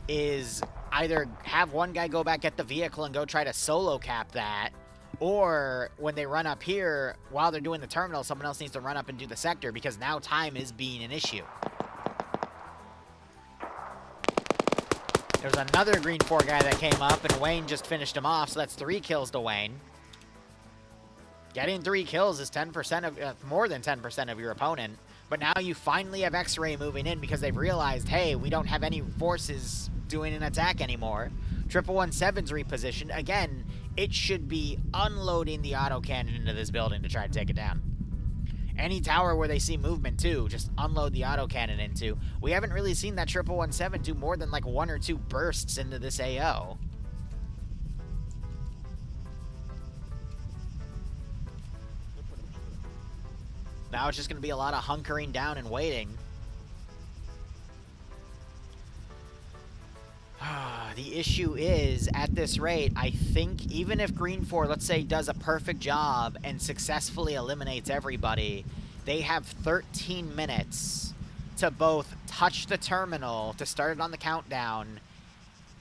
is either have one guy go back at the vehicle and go try to solo cap that, or when they run up here, while they're doing the terminal, someone else needs to run up and do the sector, because now time is being an issue. There was another green 4 guy that came up, and Wayne just finished him off, so that's 3 kills to Wayne. Getting 3 kills is 10% of, more than 10% of your opponent. But now you finally have X-Ray moving in because they've realized, hey, we don't have any forces doing an attack anymore. 117's repositioned. Again, it should be unloading the autocannon into this building to try to take it down. Any tower where they see movement, too, just unload the autocannon into. We haven't really seen that 117 do more than like 1 or 2 bursts into this AO. Now it's just going to be a lot of hunkering down and waiting. The issue is, at this rate, I think even if Green 4, let's say, does a perfect job and successfully eliminates everybody, they have 13 minutes to both touch the terminal, to start it on the countdown,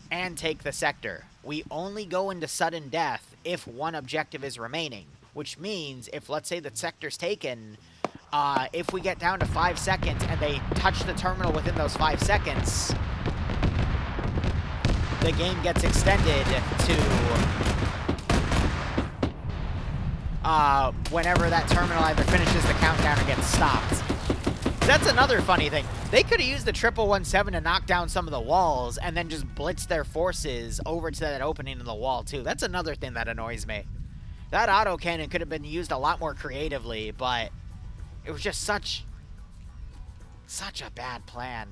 and take the sector. We only go into sudden death if 1 objective is remaining, which means if, let's say, the sector's taken, if we get down to 5 seconds and they touch the terminal within those 5 seconds, the game gets extended to whenever that terminal either finishes the countdown or gets stopped. That's another funny thing. They could have used the 117 to knock down some of the walls and then just blitz their forces over to that opening in the wall, too. That's another thing that annoys me. That autocannon could have been used a lot more creatively, but it was just such a bad plan.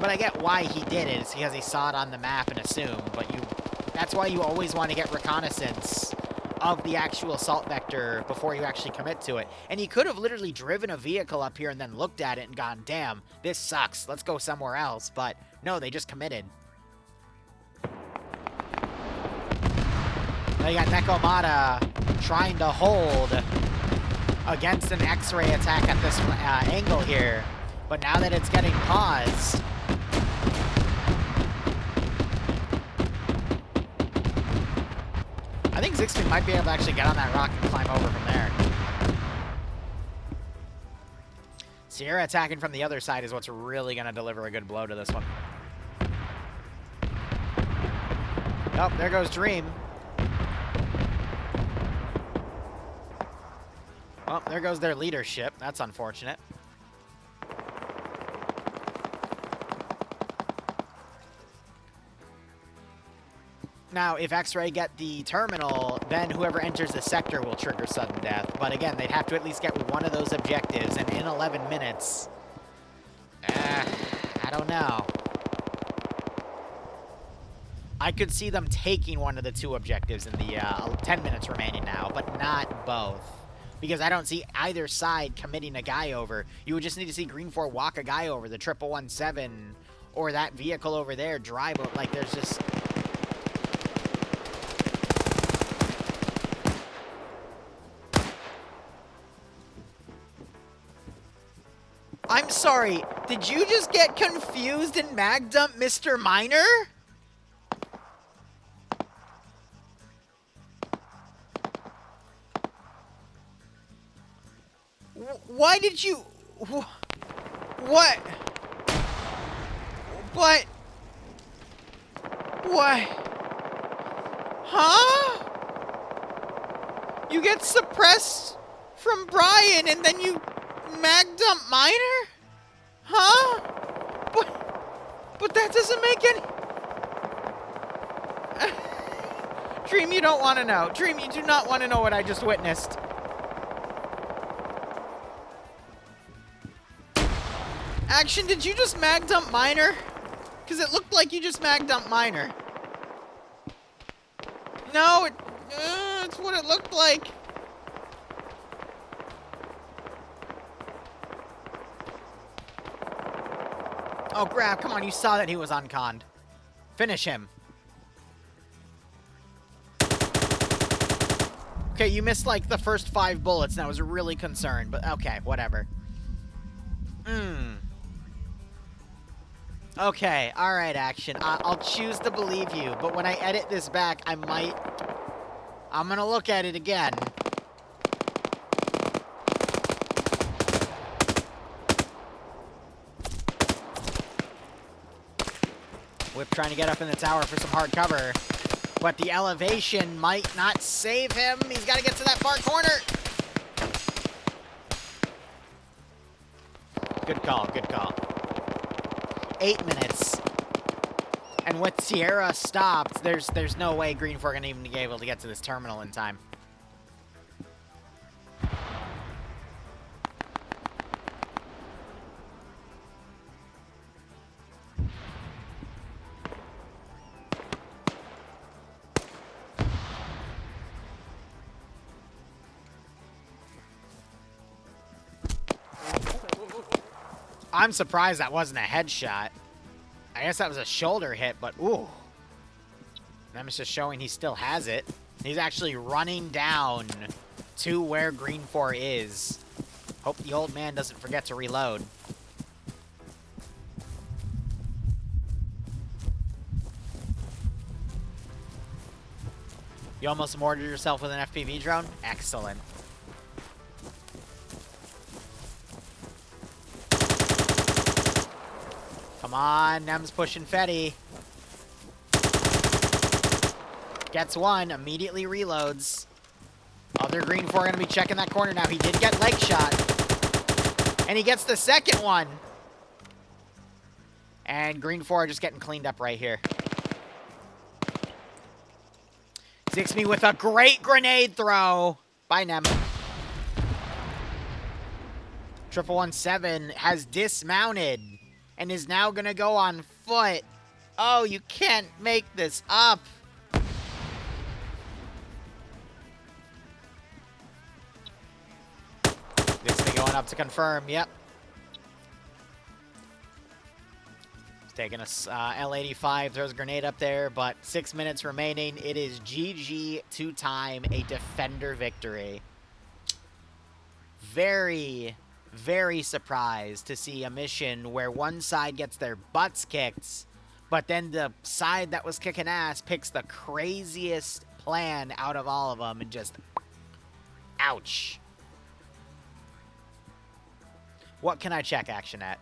But I get why he did it. It's because he saw it on the map and assumed. But that's why you always want to get reconnaissance of the actual assault vector before you actually commit to it. And he could have literally driven a vehicle up here and then looked at it and gone, damn, this sucks. Let's go somewhere else. But no, they just committed. Now you got Nekomata trying to hold against an X-ray attack at this angle here. But now that it's getting paused, I think Zixby might be able to actually get on that rock and climb over from there. Sierra attacking from the other side is what's really going to deliver a good blow to this one. Oh, there goes Dream. Well, there goes their leadership. That's unfortunate. Now, if X-Ray get the terminal, then whoever enters the sector will trigger sudden death. But again, they'd have to at least get one of those objectives, and in 11 minutes, I don't know. I could see them taking one of the 2 objectives in the 10 minutes remaining now, but not both. Because I don't see either side committing a guy over. You would just need to see Green 4 walk a guy over, the 117, or that vehicle over there, drive it. Like, there's just... I'm sorry, did you just get confused and mag dump Mr. Miner? Why did you... What? What? What? Huh? You get suppressed from Brian and then you mag dump Miner? Huh? But that doesn't make any... Dream, you don't want to know. Dream, you do not want to know what I just witnessed. Action, did you just mag dump Miner? Because it looked like you just mag dump Miner. No, it's what it looked like. Oh, Grab, come on, you saw that he was unconned. Finish him. Okay, you missed, like, the first 5 bullets, and I was really concerned, but okay, whatever. Okay, alright, Action. I'll choose to believe you, but when I edit this back, I'm gonna look at it again. Whip trying to get up in the tower for some hard cover. But the elevation might not save him. He's got to get to that far corner. Good call, good call. 8 minutes. And with Sierra stopped, there's no way Green 4 are going to even be able to get to this terminal in time. I'm surprised that wasn't a headshot. I guess that was a shoulder hit, but ooh. Nemesis showing he still has it. He's actually running down to where Green 4 is. Hope the old man doesn't forget to reload. You almost mortared yourself with an FPV drone? Excellent. Come on, Nem's pushing Fetty. Gets one, immediately reloads. Other Green 4 going to be checking that corner now. He did get leg shot. And he gets the second one. And Green 4 are just getting cleaned up right here. Zixme with a great grenade throw by Nem. 1117 has dismounted and is now going to go on foot. Oh, you can't make this up. Zixme going up to confirm. Yep. He's taking a L85, throws a grenade up there, but 6 minutes remaining. It is GG two-time, a defender victory. Very, very surprised to see a mission where one side gets their butts kicked, but then the side that was kicking ass picks the craziest plan out of all of them and just, ouch. What can I check action at?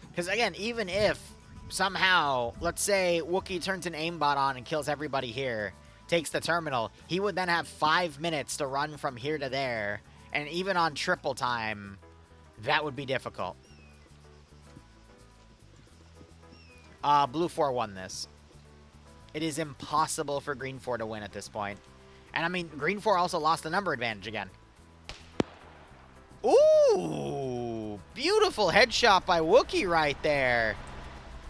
Because again, even if somehow, let's say Wookiee turns an aimbot on and kills everybody here, takes the terminal, he would then have 5 minutes to run from here to there. And even on triple time, that would be difficult. Blue 4 won this. It is impossible for Green 4 to win at this point. And I mean, Green 4 also lost the number advantage again. Ooh! Beautiful headshot by Wookiee right there.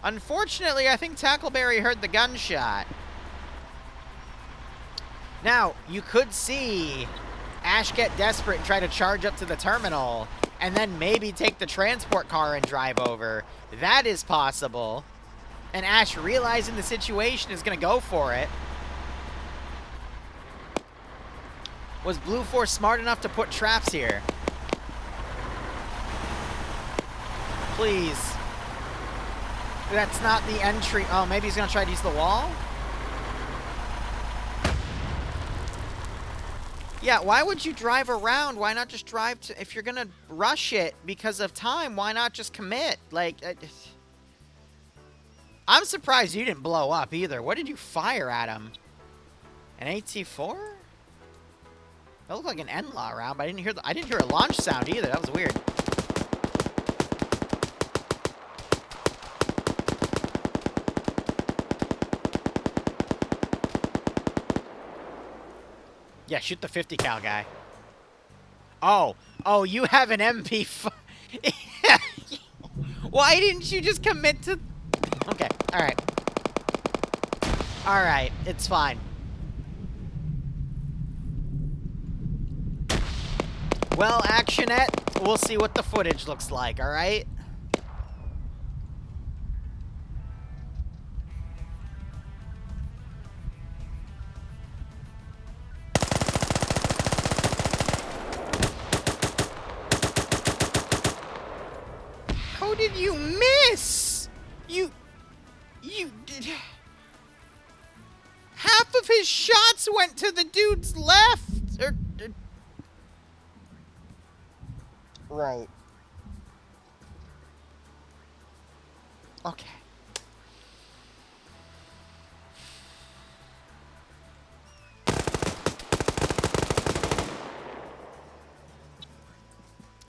Unfortunately, I think Tackleberry heard the gunshot. Now, you could see Ash get desperate and try to charge up to the terminal, and then maybe take the transport car and drive over. That is possible. And Ash, realizing the situation, is going to go for it. Was Blue 4 smart enough to put traps here? Please. That's not the entry. Oh, maybe he's going to try to use the wall? Yeah, why would you drive around? Why not just drive to... If you're going to rush it because of time, why not just commit? Like... I'm surprised you didn't blow up either. What did you fire at him? An AT-4? That looked like an NLAW round, but I didn't hear a launch sound either. That was weird. Yeah, shoot the 50 cal guy. Oh, you have an MP5. Why didn't you just commit to... Okay, alright. Alright, it's fine. Well, Actionette, we'll see what the footage looks like, alright? How did you miss? You did... Half of his shots went to the dude's left! Right. Okay.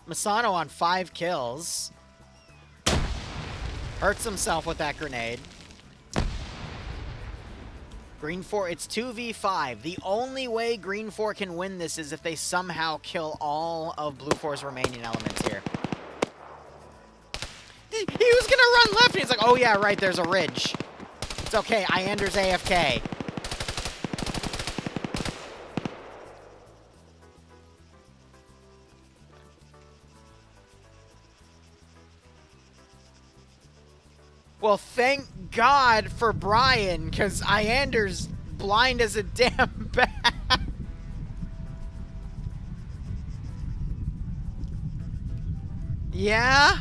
Masano on 5 kills. Hurts himself with that grenade. Green 4, it's 2v5. The only way Green 4 can win this is if they somehow kill all of Blue 4's remaining elements here. He was gonna run left, and he's like, oh yeah, right, there's a ridge. It's okay, Iander's AFK. Well, thank God for Brian, because Iander's blind as a damn bat. Yeah?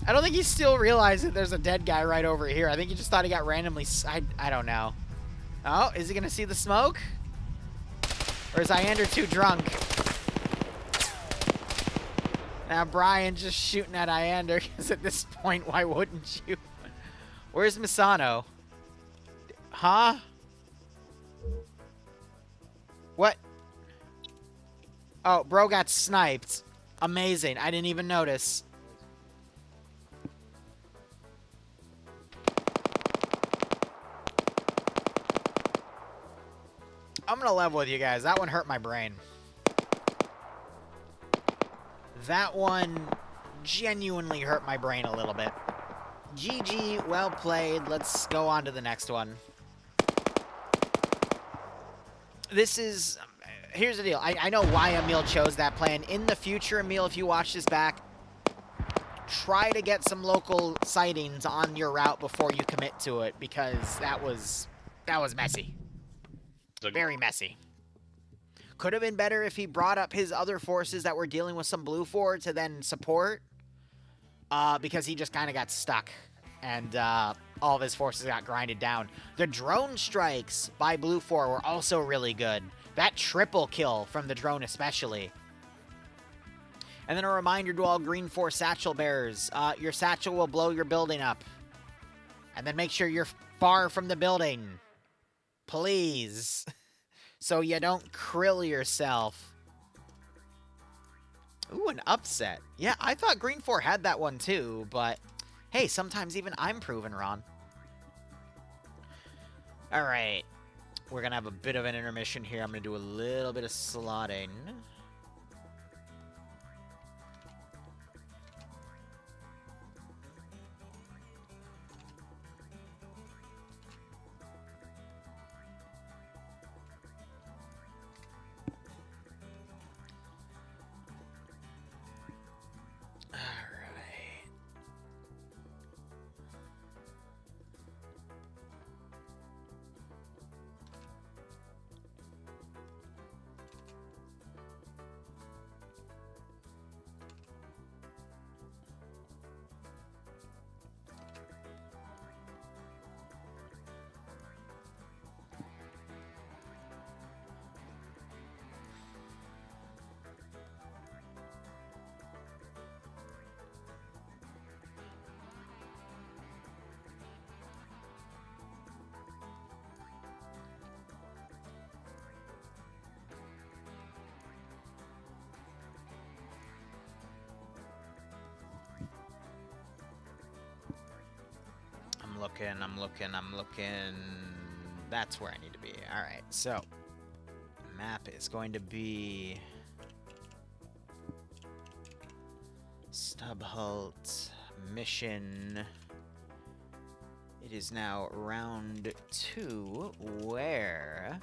I don't think he still realized that there's a dead guy right over here. I think he just thought he got randomly... I don't know. Oh, is he going to see the smoke? Or is Iander too drunk? Now Brian just shooting at Iander, because at this point, why wouldn't you? Where's Misano? Huh? What? Oh, bro got sniped. Amazing. I didn't even notice. I'm gonna level with you guys. That one hurt my brain. That one genuinely hurt my brain a little bit. GG, well played. Let's go on to the next one. This is... Here's the deal. I know why Emil chose that plan. In the future, Emil, if you watch this back, try to get some local sightings on your route before you commit to it, because that was messy. Very messy. Could have been better if he brought up his other forces that were dealing with some Blue 4 to then support, because he just kind of got stuck, and all of his forces got grinded down. The drone strikes by Blue 4 were also really good. That triple kill from the drone especially. And then a reminder to all Green 4 satchel bearers, your satchel will blow your building up. And then make sure you're far from the building. Please. So you don't krill yourself. Ooh, an upset. Yeah, I thought Green 4 had that one too, but hey, sometimes even I'm proven wrong. Alright. We're going to have a bit of an intermission here. I'm going to do a little bit of slotting. I'm looking. That's where I need to be. Alright, so map is going to be Stubhult mission. It is now round 2, where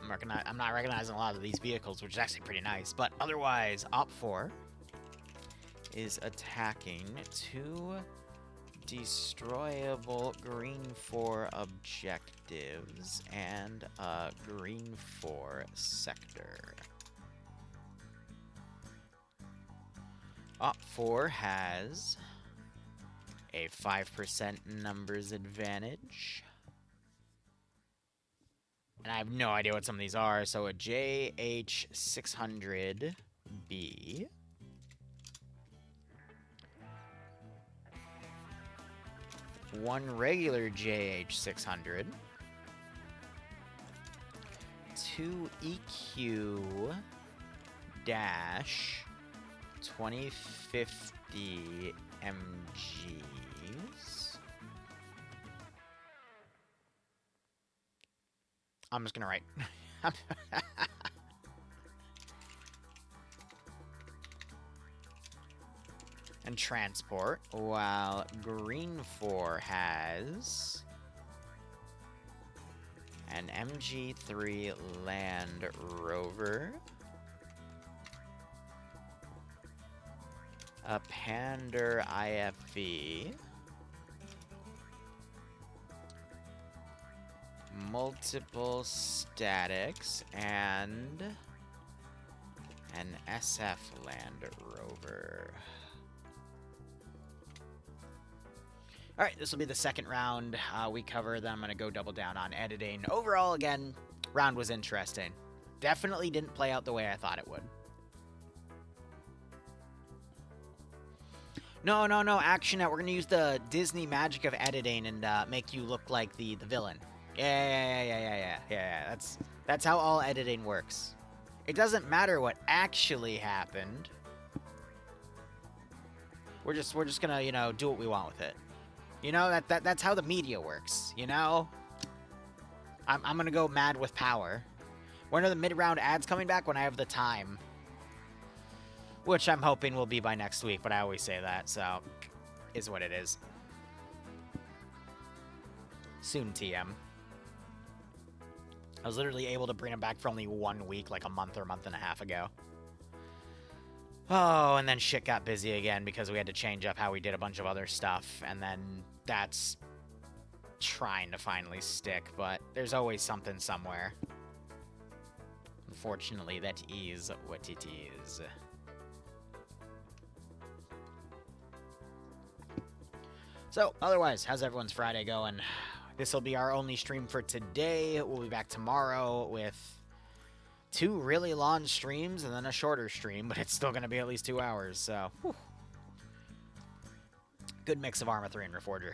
I'm not recognizing a lot of these vehicles, which is actually pretty nice, but otherwise, Op 4 is attacking 2 destroyable Green 4 objectives and a Green 4 sector. Op 4 has a 5% numbers advantage. And I have no idea what some of these are. So a JH600B. One regular JH600. Two EQ dash 2050 MGs. I'm just gonna write. And transport, while Green 4 has an MG3 Land Rover, a Pander IFV, multiple statics, and an SF Land Rover. Alright, this will be the second round we cover. Then I'm going to go double down on editing. Overall, again, round was interesting. Definitely didn't play out the way I thought it would. No, ActionNet. We're going to use the Disney magic of editing and make you look like the villain. Yeah. That's how all editing works. It doesn't matter what actually happened. We're just gonna, you know, do what we want with it. You know, that's how the media works, you know? I'm gonna go mad with power. When are the mid-round ads coming back? When I have the time. Which I'm hoping will be by next week, but I always say that, so is what it is. Soon, TM. I was literally able to bring them back for only 1 week, like a month or month and a half ago. Oh, and then shit got busy again because we had to change up how we did a bunch of other stuff, and then that's trying to finally stick, but there's always something somewhere. Unfortunately, that is what it is. So, otherwise, how's everyone's Friday going? This will be our only stream for today. We'll be back tomorrow with 2 really long streams and then a shorter stream, but it's still going to be at least 2 hours, so. Whew. Good mix of Arma 3 and Reforger.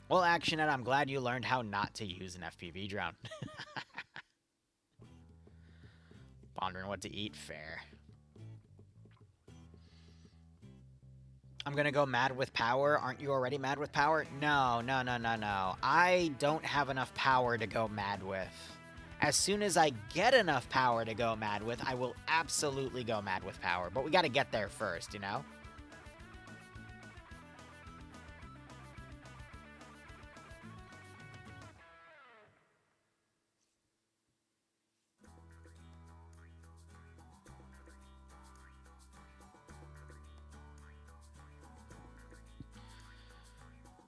Well, ActionNet, I'm glad you learned how not to use an FPV drone. Pondering what to eat, fair. I'm gonna go mad with power. Aren't you already mad with power? No. I don't have enough power to go mad with. As soon as I get enough power to go mad with, I will absolutely go mad with power. But we gotta get there first, you know?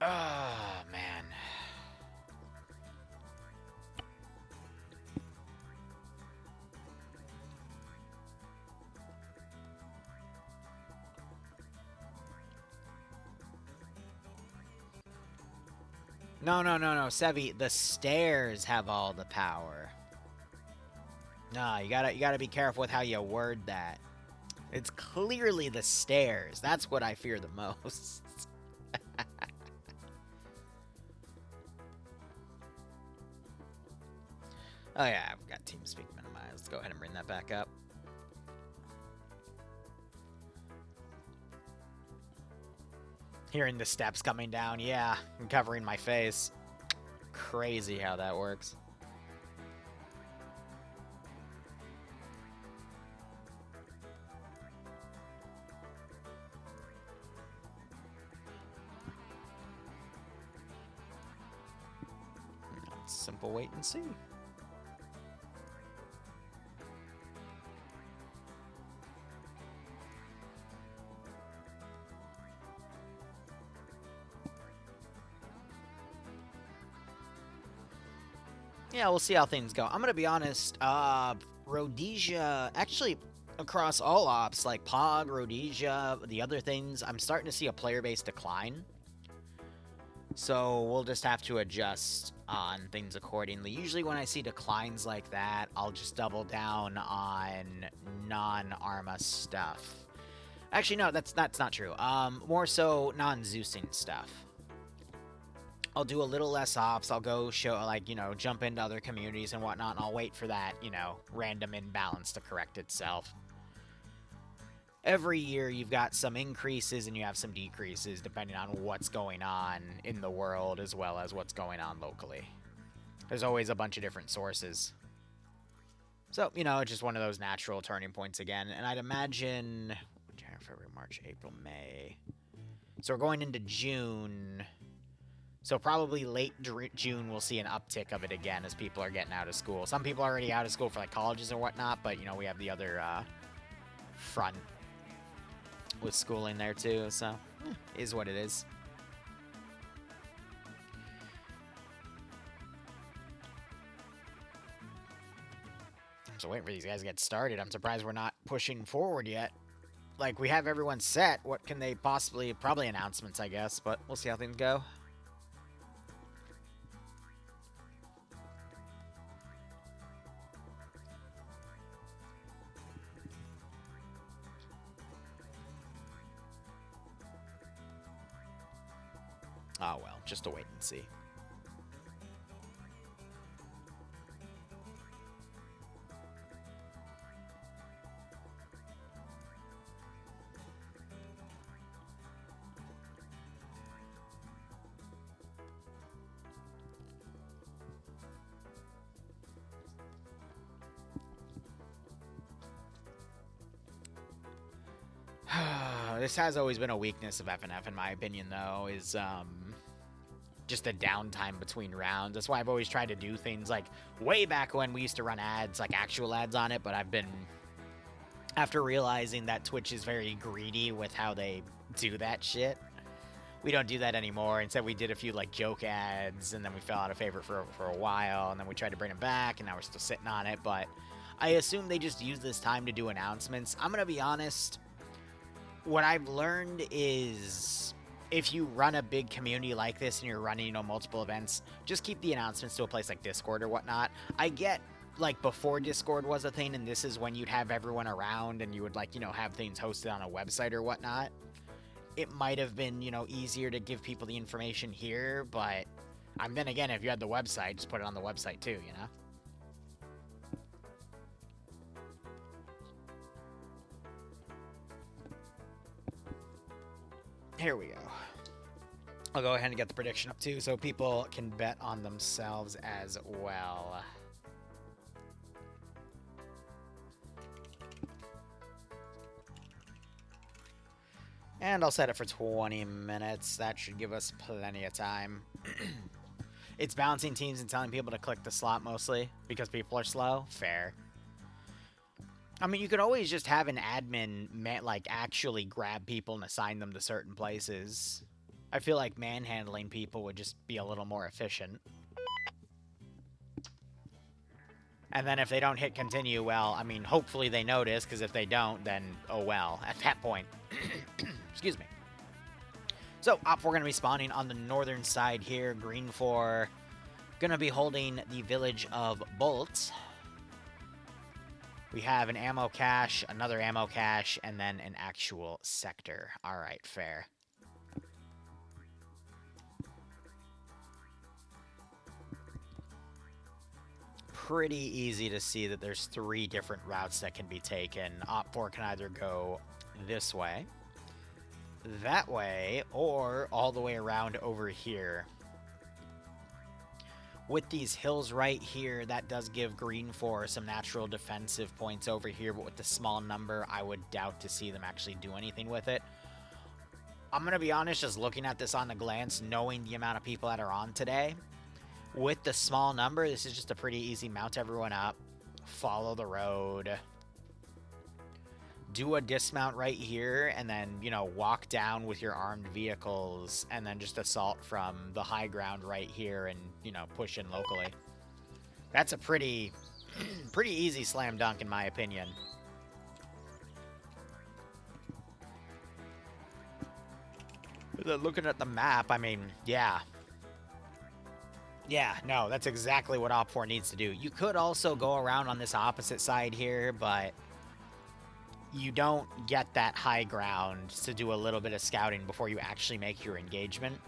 Oh, man. No, Sevi, the stairs have all the power. No, you gotta be careful with how you word that. It's clearly the stairs. That's what I fear the most. Oh yeah, I've got TeamSpeak minimized. Let's go ahead and bring that back up. Hearing the steps coming down, yeah, and covering my face. Crazy how that works. Simple wait and see. Yeah, we'll see how things go. I'm gonna be honest, Rhodesia, actually, across all ops, like POG, Rhodesia, the other things, I'm starting to see a player base decline. So we'll just have to adjust on things accordingly. Usually when I see declines like that, I'll just double down on non-Arma stuff. Actually, no, that's not true. More so non-Zeusing stuff. I'll do a little less ops. I'll go show, like, you know, jump into other communities and whatnot, and I'll wait for that, you know, random imbalance to correct itself. Every year you've got some increases and you have some decreases depending on what's going on in the world as well as what's going on locally. There's always a bunch of different sources. So, you know, it's just one of those natural turning points again. And I'd imagine January, February, March, April, May. So we're going into June. So probably late June we'll see an uptick of it again as people are getting out of school. Some people are already out of school for like colleges or whatnot, but you know, we have the other front with schooling there too, so is what it is. I'm just waiting for these guys to get started. I'm surprised we're not pushing forward yet. Like, we have everyone set. What can they possibly... Probably announcements, I guess, but we'll see how things go. Oh, well, just to wait and see. This has always been a weakness of FNF, in my opinion, though, is just the downtime between rounds. That's why I've always tried to do things like way back when we used to run ads, like actual ads on it, but I've been, after realizing that Twitch is very greedy with how they do that shit, we don't do that anymore. Instead, we did a few like joke ads, and then we fell out of favor for a while, and then we tried to bring them back, and now we're still sitting on it, but I assume they just use this time to do announcements. I'm gonna be honest, what I've learned is if you run a big community like this and you're running, you know, multiple events, just keep the announcements to a place like Discord or whatnot. I get, like, before Discord was a thing and this is when you'd have everyone around and you would, like, you know, have things hosted on a website or whatnot. It might have been, you know, easier to give people the information here, but then again, if you had the website, just put it on the website too, you know? Here we go. I'll go ahead and get the prediction up too so people can bet on themselves as well. And I'll set it for 20 minutes. That should give us plenty of time. It's balancing teams and telling people to click the slot mostly because people are slow. Fair. I mean, you could always just have an admin, like, actually grab people and assign them to certain places. I feel like manhandling people would just be a little more efficient. And then if they don't hit continue, well, I mean, hopefully they notice, because if they don't, then, oh well, at that point. Excuse me. So, Op 4 going to be spawning on the northern side here. Green 4 going to be holding the village of Bolt. We have an ammo cache, another ammo cache, and then an actual sector. All right, fair. Pretty easy to see that there's 3 different routes that can be taken. Op 4 can either go this way, that way, or all the way around over here. With these hills right here, that does give Green 4 some natural defensive points over here, but with the small number, I would doubt to see them actually do anything with it. I'm going to be honest, just looking at this on the glance, knowing the amount of people that are on today, with the small number, this is just a pretty easy mount everyone up, follow the road, do a dismount right here, and then, you know, walk down with your armed vehicles, and then just assault from the high ground right here and, you know, push in locally. That's a pretty easy slam dunk, in my opinion. Looking at the map, I mean, yeah, Yeah, no, that's exactly what Op 4 needs to do. You could also go around on this opposite side here, but you don't get that high ground to do a little bit of scouting before you actually make your engagement.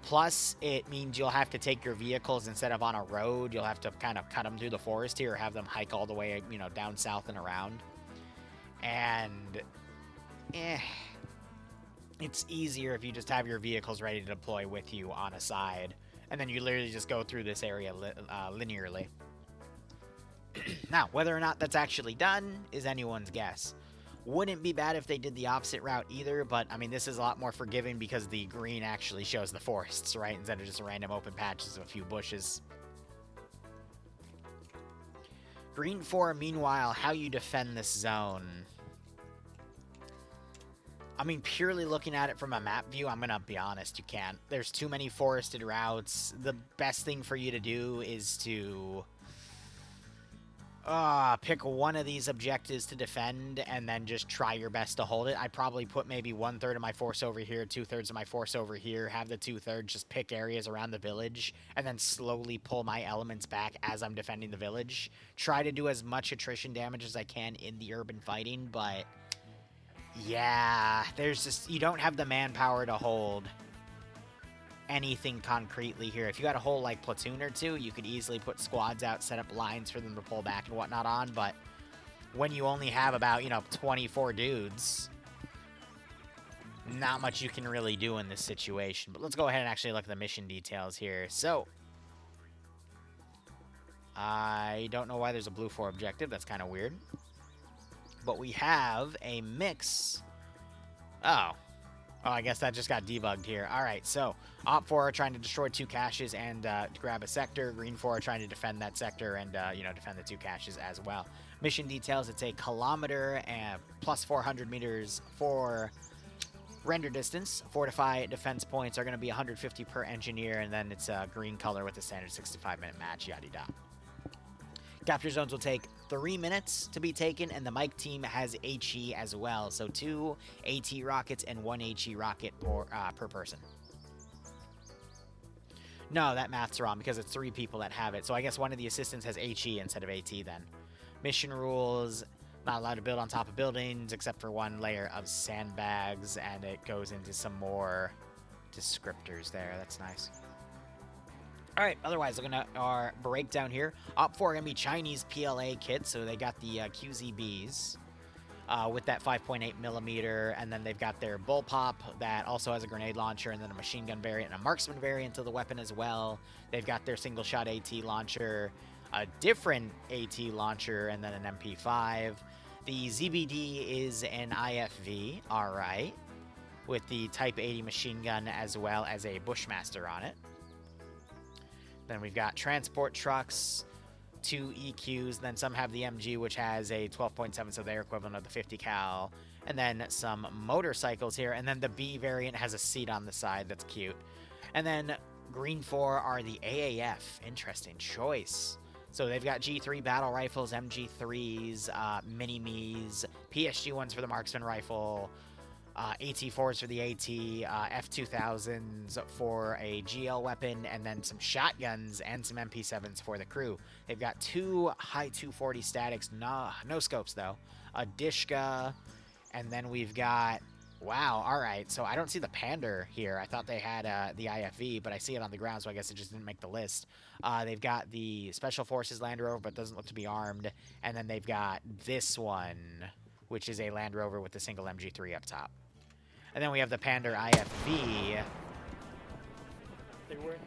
Plus, it means you'll have to take your vehicles instead of on a road. You'll have to kind of cut them through the forest here or have them hike all the way, you know, down south and around. And, it's easier if you just have your vehicles ready to deploy with you on a side. And then you literally just go through this area linearly. Now, whether or not that's actually done is anyone's guess. Wouldn't be bad if they did the opposite route either, but I mean, this is a lot more forgiving because the green actually shows the forests, right? Instead of just random open patches of a few bushes. Green 4, meanwhile, how you defend this zone. I mean, purely looking at it from a map view, I'm gonna be honest, you can't. There's too many forested routes. The best thing for you to do is to pick one of these objectives to defend and then just try your best to hold it. I probably put maybe 1/3 of my force over here, 2/3 of my force over here, have the 2/3 just pick areas around the village, and then slowly pull my elements back as I'm defending the village. Try to do as much attrition damage as I can in the urban fighting, but yeah, there's just, you don't have the manpower to hold anything concretely here. If you got a whole like platoon or two, you could easily put squads out, set up lines for them to pull back and whatnot on, but when you only have about, you know, 24 dudes, not much you can really do in this situation. But let's go ahead and actually look at the mission details here. So I don't know why there's a blue 4 objective. That's kind of weird. But we have a mix. Oh, I guess that just got debugged here. All right, so Op 4 are trying to destroy 2 caches and grab a sector. Green 4 are trying to defend that sector and, you know, defend the 2 caches as well. Mission details, it's a kilometer and plus 400 meters for render distance. Fortify defense points are going to be 150 per engineer, and then it's a green color with a standard 65-minute match, yada-da. Capture zones will take 3 minutes to be taken, and the Mike team has HE as well. So 2 AT rockets and 1 HE rocket per person. No, that math's wrong because it's 3 people that have it. So I guess one of the assistants has HE instead of AT then. Mission rules, not allowed to build on top of buildings except for 1 layer of sandbags, and it goes into some more descriptors there. That's nice. All right, otherwise, looking at our breakdown here, Op 4 are going to be Chinese PLA kits, so they got the QZBs with that 5.8 millimeter, and then they've got their bullpup that also has a grenade launcher, and then a machine gun variant and a marksman variant to the weapon as well. They've got their single-shot AT launcher, a different AT launcher, and then an MP5. The ZBD is an IFV, all right, with the Type 80 machine gun as well as a Bushmaster on it. Then we've got transport trucks, 2 EQs, then some have the MG, which has a 12.7, so they're equivalent of the 50 cal, and then some motorcycles here, and then the B variant has a seat on the side. That's cute. And then green 4 are the AAF. Interesting choice. So they've got G3 battle rifles, MG3s, mini-me's, PSG ones for the marksman rifle, AT4s for the AT, F2000s for a GL weapon, and then some shotguns and some MP7s for the crew. They've got 2 high 240 statics, no scopes though, a Dishka, and then we've got, wow, all right, so I don't see the Pander here. I thought they had the IFV, but I see it on the ground, so I guess it just didn't make the list. They've got the Special Forces Land Rover, but doesn't look to be armed, and then they've got this one, which is a Land Rover with a single MG3 up top. And then we have the Pander IFV. They weren't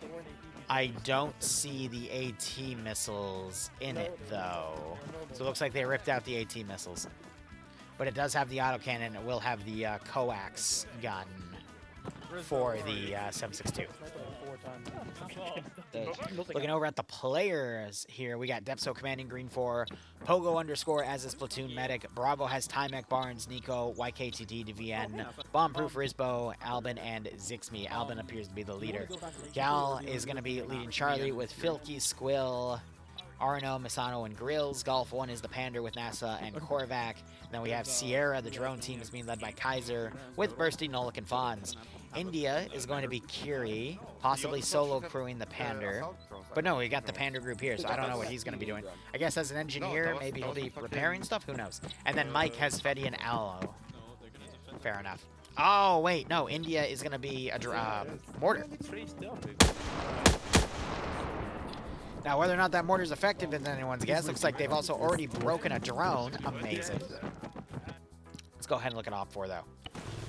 I don't see the AT missiles in it, though. So it looks like they ripped out the AT missiles. But it does have the autocannon, and it will have the coax gun for the 7.62. Looking over at the players here, we got Depso commanding green 4, Pogo _ as his platoon medic, Bravo has Timek, Barnes, Nico, YKTD, DVN, Bombproof, Rizbo, Albin, and Zixme. Albin appears to be the leader. Gal is going to be leading Charlie with Filky, Squill, Arno, Misano, and Grills. Golf 1 is the Pander with NASA and Korvac. And then we have Sierra, the drone team, is being led by Kaiser, with Bursty, Nolik, and Fonz. India is going to be Kiri, possibly solo crewing the Pander. But no, we got the Panda group here, so I don't know what he's going to be doing. I guess as an engineer, maybe he'll be repairing stuff. Who knows? And then Mike has Fetty and Aloe. Fair enough. Oh, wait. No, India is going to be a mortar. Now, whether or not that mortar is effective is anyone's guess. Looks like they've also already broken a drone. Amazing. Let's go ahead and look at Op 4, though.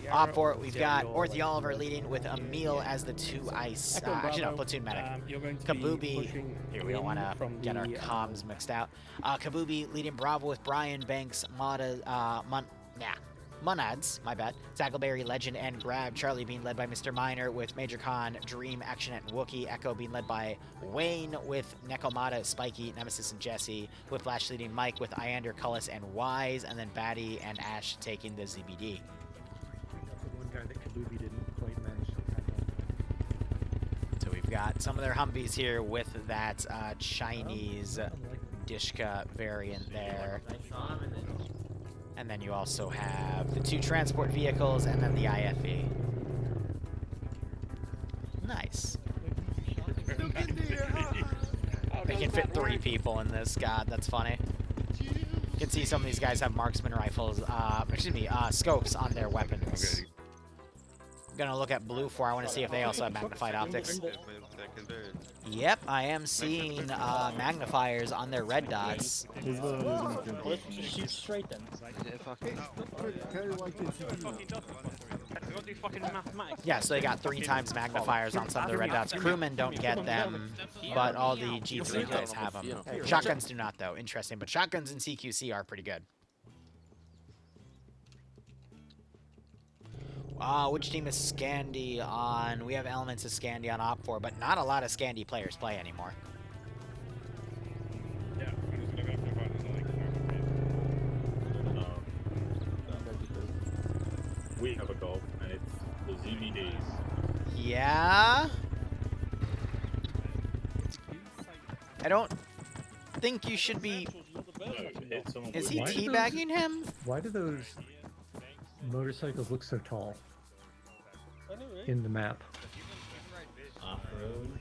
Op 4, we've got Orthy Oliver leading with Emil as the 2 ice. Actually, no, platoon medic. Kabubi. Here, we don't want to get our comms mixed out. Kabubi leading Bravo with Brian Banks, Monads, my bad. Zackleberry, Legend, and Grab. Charlie being led by Mr. Miner with Major Khan, Dream, Action, and Wookie. Echo being led by Wayne with Nekomata, Spiky, Nemesis, and Jesse. With Flash leading Mike with Iander, Cullis, and Wise. And then Batty and Ash taking the ZBD. One guy that Kabubi didn't quite manage to tackle. So we've got some of their Humvees here with that Chinese Dishka variant there. And then you also have the 2 transport vehicles and then the IFV. Nice. They can fit 3 people in this. God, that's funny. You can see some of these guys have marksman rifles, scopes on their weapons. I'm gonna look at Blue 4. I want to see if they also have magnified optics. Yep, I am seeing magnifiers on their red dots. Let's just shoot straight then. Yeah, so they got 3 times magnifiers on some of the red dots. Crewmen don't get them, but all the G3 guys have them. Shotguns do not, though. Interesting, but shotguns in CQC are pretty good. Which team is Scandi on? We have elements of Scandi on Op 4, but not a lot of Scandi players play anymore. We have a goal, and it's the ZBDs. Yeah? I don't think you should be... Is he teabagging him? Why do those motorcycles look so tall in the map? Off-road.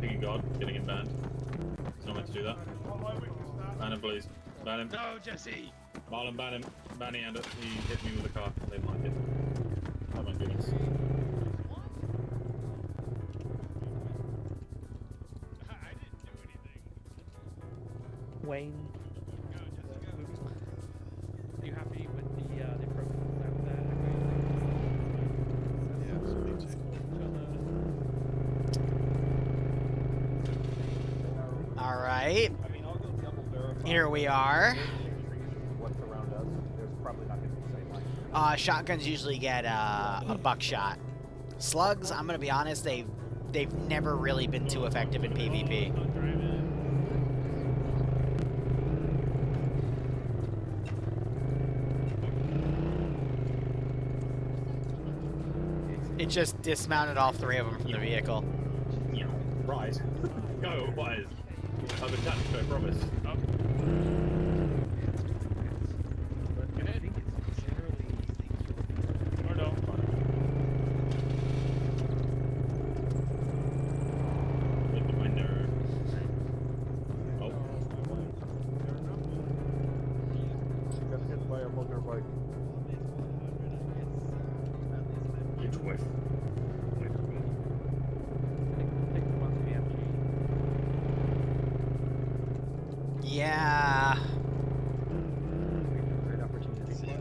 Thinking God, getting him banned. He's not meant to do that. Ban him, please. Ban him. No, Jesse! Marlon, ban him. Ban Iander. He hit me with a car. They like it. Oh my goodness. Wayne. Are you happy with the approach that All right. Here we are. What's around us? There's probably not going to be the same line. Shotguns usually get a buckshot. Slugs, I'm gonna be honest, they've never really been too effective in PvP. It just dismounted all 3 of them from the vehicle. Yeah, right. Go, Wise. I've attacked you, I promise. Yeah. Great opportunity.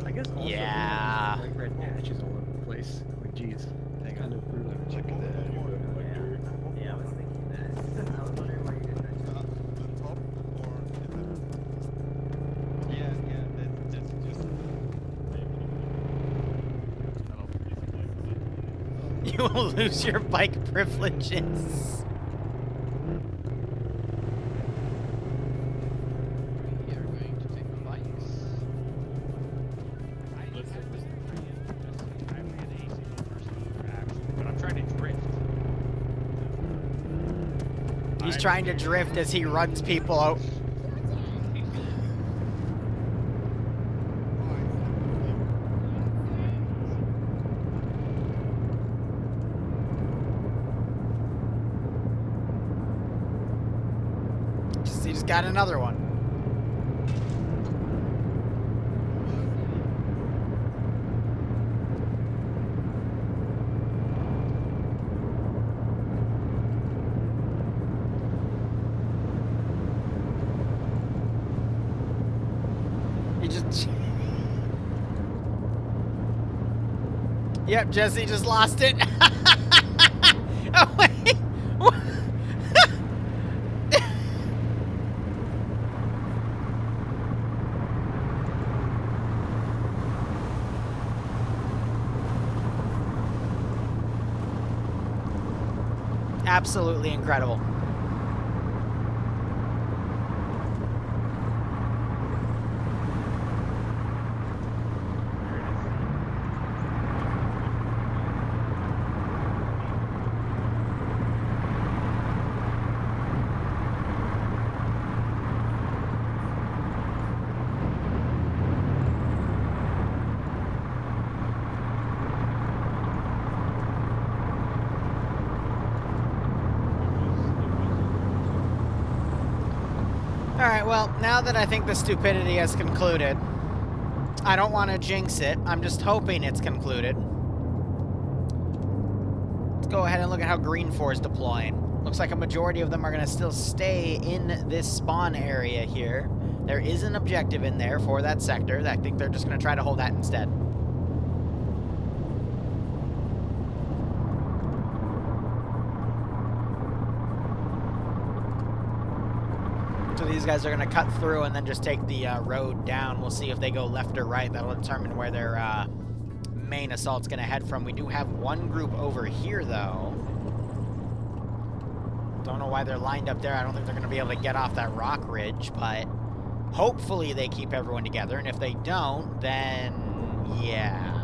I guess also Yeah. like red patches all over the place. Like, geez. Hang on. Check it out. Yeah, I was thinking that. I was wondering why you did that. The top or that's just... You will lose your bike privileges. We are going to take the bikes. But I'm trying to drift. He's trying to drift as he runs people out. He just got another one. He just... Yep, Jesse just lost it. Oh, wait. Absolutely incredible. Alright, well, now that I think the stupidity has concluded, I don't want to jinx it. I'm just hoping it's concluded. Let's go ahead and look at how Green 4 is deploying. Looks like a majority of them are going to still stay in this spawn area here. There is an objective in there for that sector. I think they're just going to try to hold that instead. So these guys are going to cut through and then just take the road down. We'll see if they go left or right. That'll determine where their main assault's going to head from. We do have one group over here, though. Don't know why they're lined up there. I don't think they're going to be able to get off that rock ridge, but hopefully they keep everyone together. And if they don't, then yeah.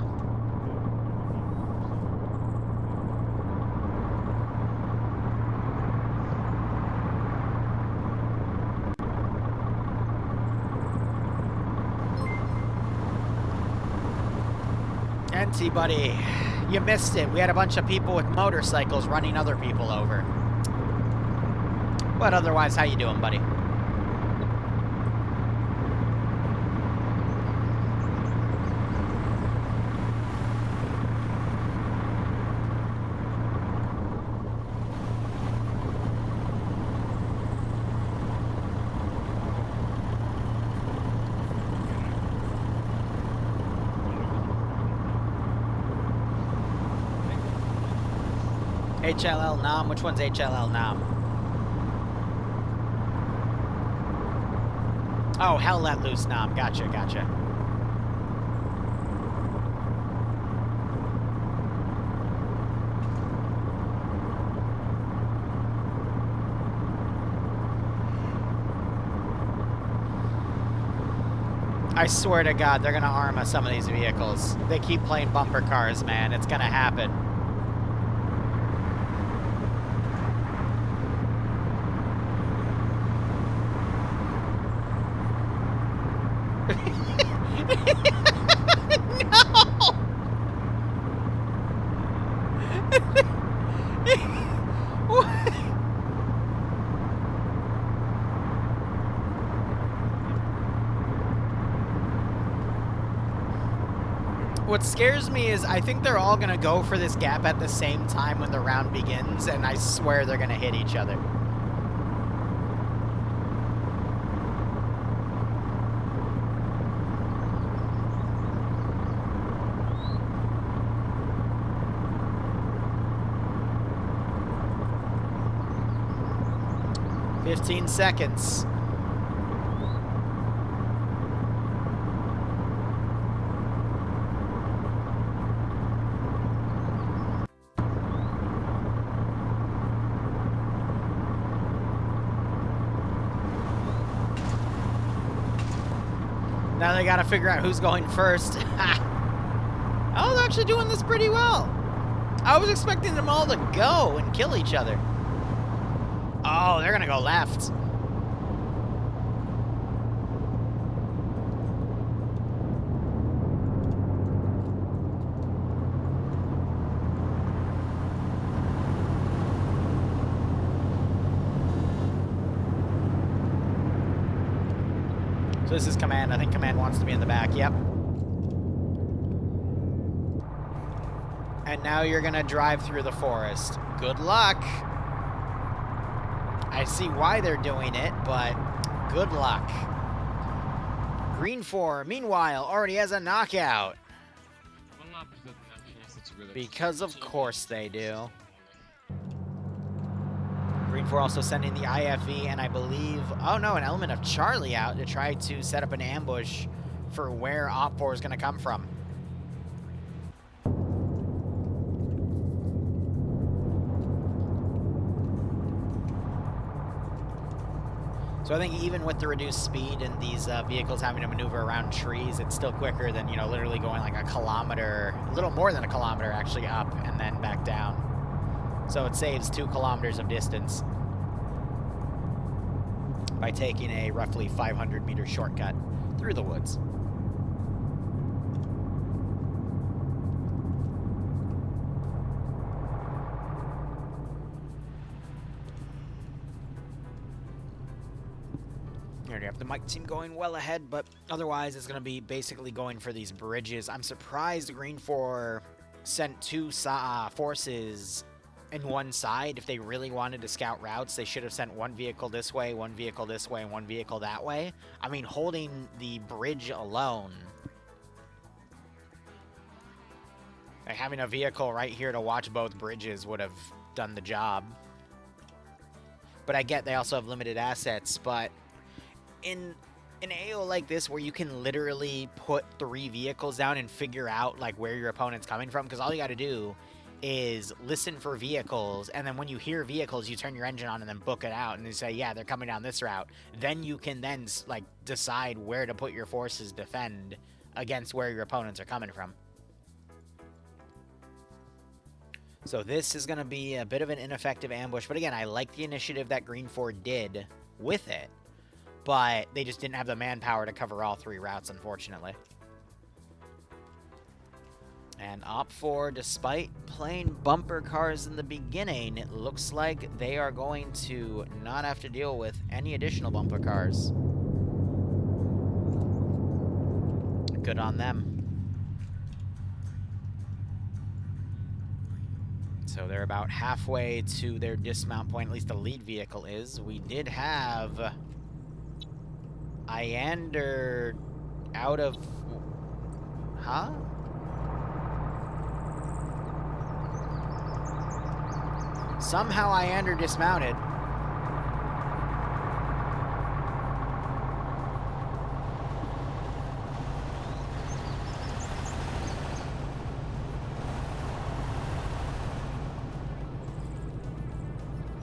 NT, buddy, you missed it. We had a bunch of people with motorcycles running other people over. But otherwise, how you doing, buddy? HLL Nam? Which one's HLL Nam? Oh, Hell Let Loose Nam. Gotcha, gotcha. I swear to God, they're gonna arm us some of these vehicles. They keep playing bumper cars, man. It's gonna happen. What scares me is I think they're all going to go for this gap at the same time when the round begins, and I swear they're going to hit each other. "15 seconds. Now they gotta figure out who's going first. I was actually doing this pretty well. I was expecting them all to go and kill each other. Oh, they're gonna go left. So this is Command. I think Command wants to be in the back. Yep. And now you're gonna drive through the forest. Good luck. I see why they're doing it, but good luck. Green 4, meanwhile, already has a knockout. Because of course they do. Green 4 also sending the IFE, and I believe, oh no, an element of Charlie out to try to set up an ambush for where Op 4 is going to come from. So I think even with the reduced speed and these vehicles having to maneuver around trees, it's still quicker than, you know, literally going like a kilometer, a little more than a kilometer actually up and then back down. So it saves 2 kilometers of distance by taking a roughly 500-meter shortcut through the woods. Here we have the mic team going well ahead, but otherwise it's going to be basically going for these bridges. I'm surprised Green 4 sent 2 forces in one side. If they really wanted to scout routes, they should have sent 1 vehicle this way, 1 vehicle this way, and 1 vehicle that way. I mean, holding the bridge alone, like having a vehicle right here to watch both bridges would have done the job. But I get they also have limited assets, but in an AO like this where you can literally put 3 vehicles down and figure out like where your opponent's coming from, because all you got to do is listen for vehicles, and then when you hear vehicles, you turn your engine on and then book it out, and you say, yeah, they're coming down this route. Then you can then like decide where to put your forces defend against where your opponents are coming from. So this is going to be a bit of an ineffective ambush, but again, I like the initiative that Green 4 did with it, but they just didn't have the manpower to cover all 3 routes, unfortunately. And Op 4, despite playing bumper cars in the beginning, it looks like they are going to not have to deal with any additional bumper cars. Good on them. So they're about halfway to their dismount point, at least the lead vehicle is. We did have Iander out of... Huh? Somehow Iander dismounted.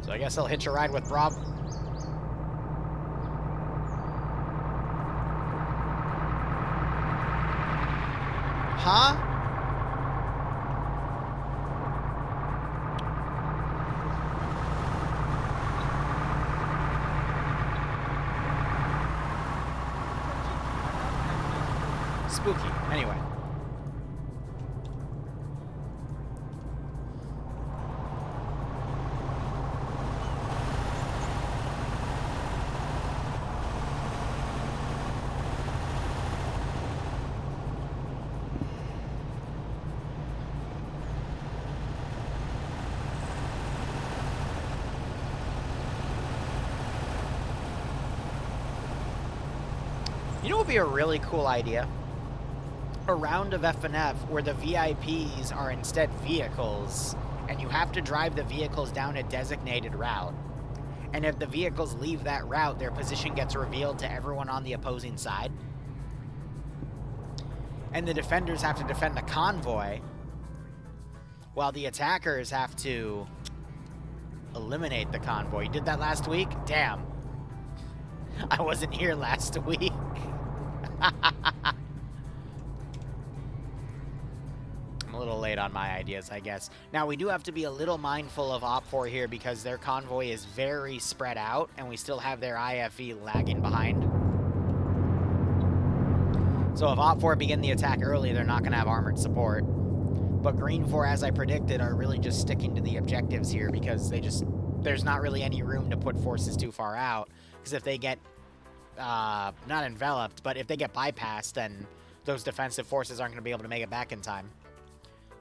So I guess I'll hitch a ride with Bravo. Huh? Spooky. Anyway. You know what would be a really cool idea? A round of FNF where the VIPs are instead vehicles, and you have to drive the vehicles down a designated route. And if the vehicles leave that route, their position gets revealed to everyone on the opposing side. And the defenders have to defend the convoy, while the attackers have to eliminate the convoy. You did that last week? Damn. I wasn't here last week. a little late on my ideas, I guess. Now, we do have to be a little mindful of Op4 here because their convoy is very spread out, and we still have their IFV lagging behind. So if Op4 begin the attack early, they're not going to have armored support. But Green 4, as I predicted, are really just sticking to the objectives here because there's not really any room to put forces too far out. Because if they get, not enveloped, but if they get bypassed, then those defensive forces aren't going to be able to make it back in time.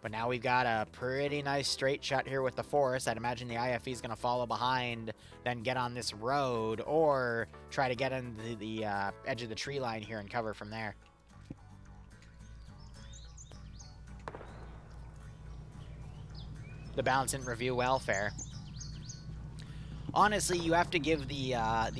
But now we've got a pretty nice straight shot here with the force. I'd imagine the IFE is going to follow behind, then get on this road, or try to get into the edge of the tree line here and cover from there. The balance didn't review well, fair. Honestly, you have to give the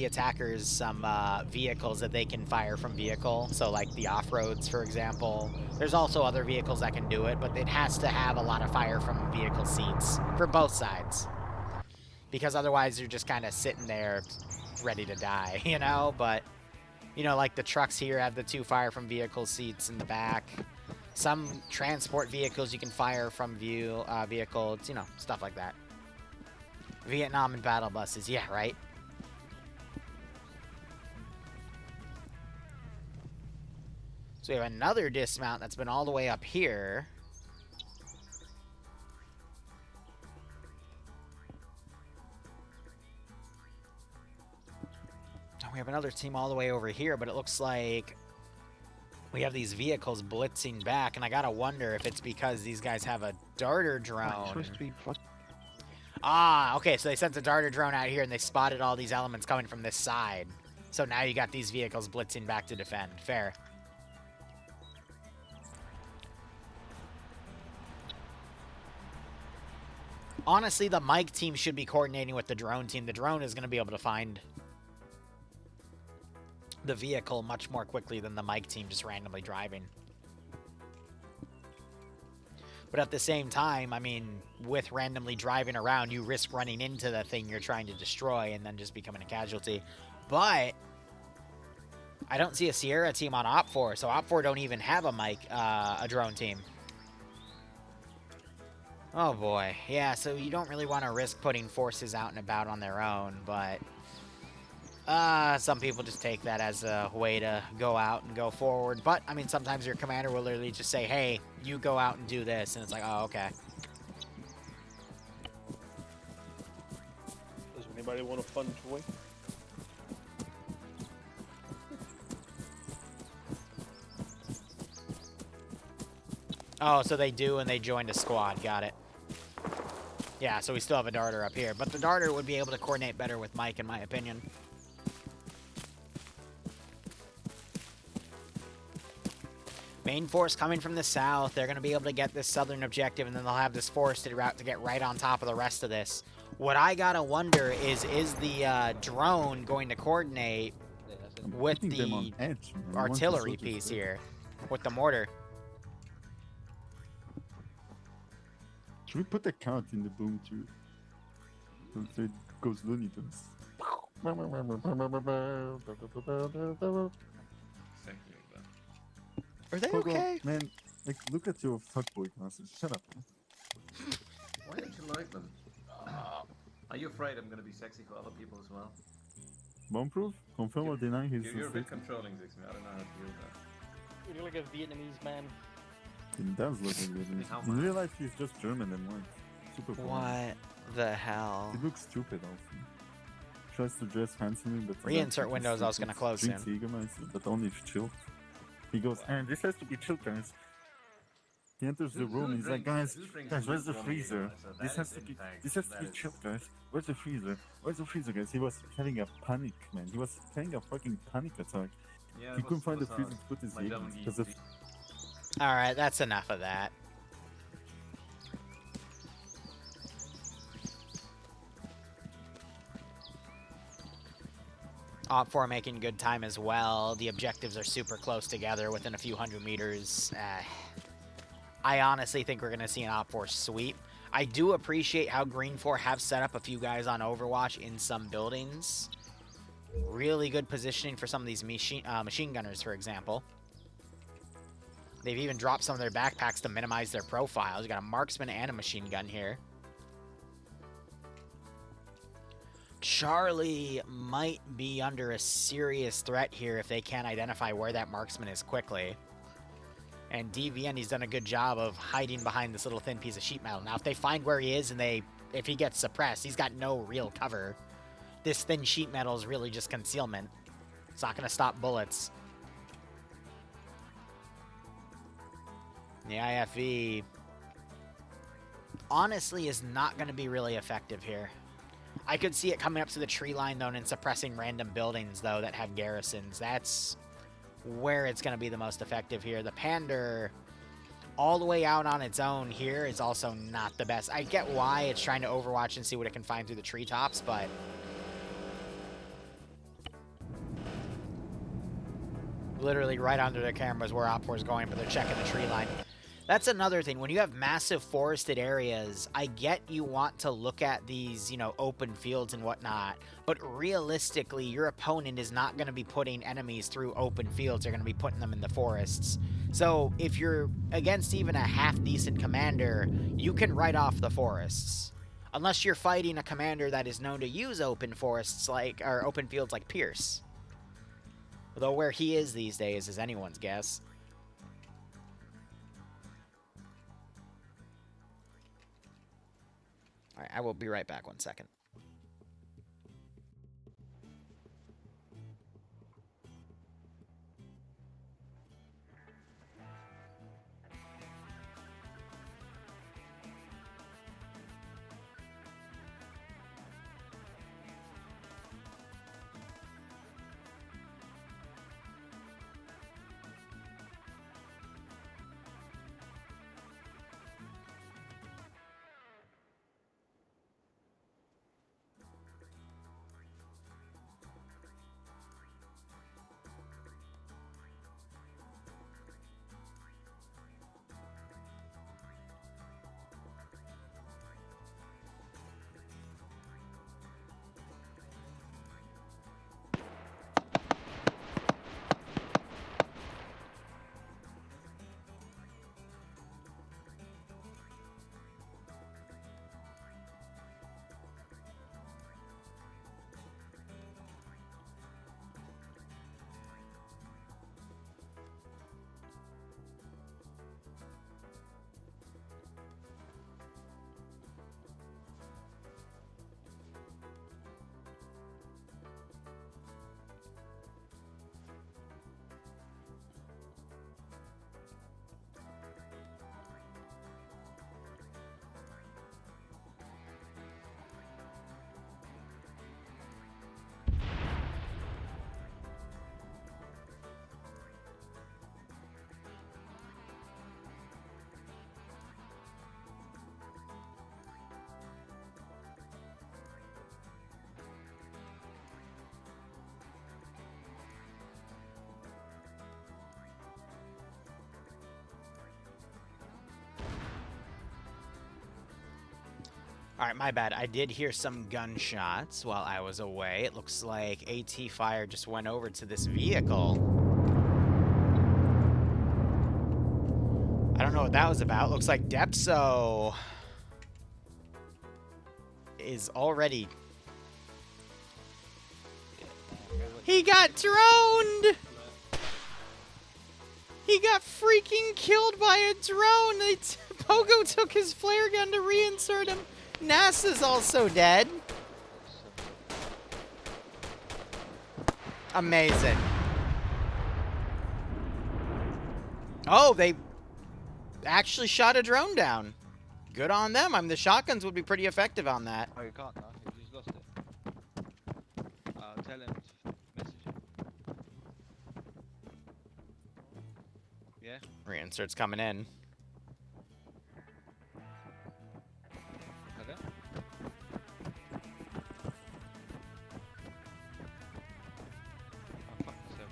attackers some vehicles that they can fire from vehicle. So like the off-roads, for example. There's also other vehicles that can do it, but it has to have a lot of fire from vehicle seats for both sides. Because otherwise you're just kind of sitting there ready to die, you know? But, you know, like the trucks here have the 2 fire from vehicle seats in the back. Some transport vehicles you can fire from vehicles, you know, stuff like that. Vietnam and battle buses, yeah, right? So we have another dismount that's been all the way up here. And we have another team all the way over here, but it looks like we have these vehicles blitzing back, and I gotta wonder if it's because these guys have a darter drone. Ah, okay, so they sent a darter drone out here and they spotted all these elements coming from this side. So now you got these vehicles blitzing back to defend. Fair. Honestly, the Mike team should be coordinating with the drone team. The drone is going to be able to find the vehicle much more quickly than the Mike team just randomly driving. But at the same time, I mean, with randomly driving around, you risk running into the thing you're trying to destroy and then just becoming a casualty. But I don't see a Sierra team on Op4, so Op4 don't even have a drone team. Oh boy. Yeah, so you don't really want to risk putting forces out and about on their own, but some people just take that as a way to go out and go forward. But, I mean, sometimes your commander will literally just say, hey, you go out and do this. And it's like, oh, okay. Does anybody want a fun toy? Oh, so they do and they joined a squad. Got it. Yeah, so we still have a darter up here. But the darter would be able to coordinate better with Mike, in my opinion. Main force coming from the south. They're going to be able to get this southern objective, and then they'll have this forested route to get right on top of the rest of this. What I got to wonder is the drone going to coordinate with the artillery piece here, with the mortar? Should we put the count in the boom too? So it goes Looney Tunes. Are they okay? Man, like, look at your fuckboy classes. Shut up. Why don't you like them? Are you afraid I'm gonna be sexy for other people as well? Bomb-proof? Confirm or deny his You're a bit controlling, Zixmy. I don't know how to deal with that. You look like a Vietnamese man. He does look like Vietnamese. In real life, he's just German and white. Super cool. What the hell? He looks stupid also. Tries to dress handsomely, but... Reinsert windows, I was going to close soon. But only if chilled. He goes, and this has to be chilled, guys. He enters the room, he's like, guys, where's the freezer? This has to be chilled, guys. Where's the freezer? Where's the freezer, guys? He was having a panic, man. He was having a fucking panic attack. He couldn't find the freezer to put his egg in because of... Alright, that's enough of that. Op4 making good time as well. The objectives are super close together within a few hundred meters. I honestly think we're going to see an Op4 sweep. I do appreciate how Green 4 have set up a few guys on Overwatch in some buildings. Really good positioning for some of these machine gunners, for example. They've even dropped some of their backpacks to minimize their profiles. You got a marksman and a machine gun here. Charlie might be under a serious threat here if they can't identify where that marksman is quickly. And DVN, he's done a good job of hiding behind this little thin piece of sheet metal. Now, if they find where he is and if he gets suppressed, he's got no real cover. This thin sheet metal is really just concealment. It's not going to stop bullets. The IFV, honestly, is not going to be really effective here. I could see it coming up to the tree line, though, and suppressing random buildings, though, that have garrisons. That's where it's going to be the most effective here. The Pander, all the way out on its own here, is also not the best. I get why it's trying to overwatch and see what it can find through the treetops, but literally right under their cameras where Op 4 is going, but they're checking the tree line. That's another thing. When you have massive forested areas, I get you want to look at these, you know, open fields and whatnot, but realistically, your opponent is not going to be putting enemies through open fields. They're going to be putting them in the forests. So if you're against even a half-decent commander, you can write off the forests. Unless you're fighting a commander that is known to use open forests or open fields like Pierce. Although where he is these days is anyone's guess. Alright, I will be right back 1 second. Alright, my bad. I did hear some gunshots while I was away. It looks like AT fire just went over to this vehicle. I don't know what that was about. Looks like Depso is already... He got droned! He got freaking killed by a drone! Pogo took his flare gun to reinsert him. NASA's also dead. Amazing. Oh, they actually shot a drone down. Good on them. The shotguns would be pretty effective on that. Oh, you can't now. You just lost it. Tell him to message him. Yeah? Reinsert's coming in. Hello? Oh, fuck yourself.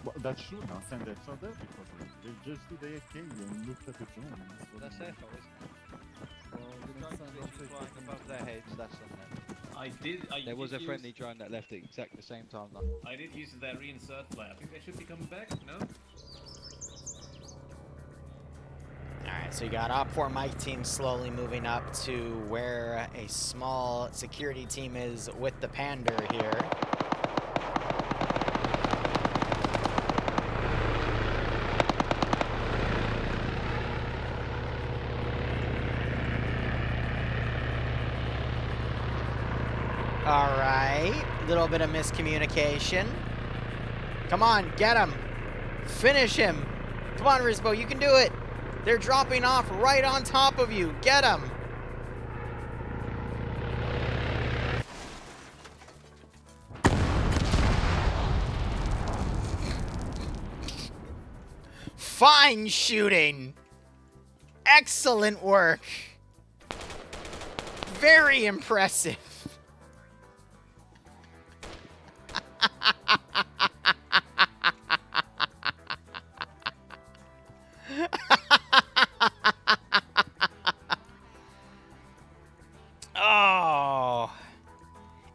Well, that's true now. Send that shot there because they just did AFK and looked at the drone. That's their fault, isn't it? Well, the drone's literally flying above their heads, that's on them. There was a friendly drone that left at exactly the same time though. I did use their reinsert flare. I think they should be coming back, no? Alright, so you got Op 4 Mike team slowly moving up to where a small security team is with the Pander here. Alright, little bit of miscommunication. Come on, get him. Finish him. Come on, Rizbo, you can do it. They're dropping off right on top of you. Get him. Fine shooting. Excellent work. Very impressive. Oh.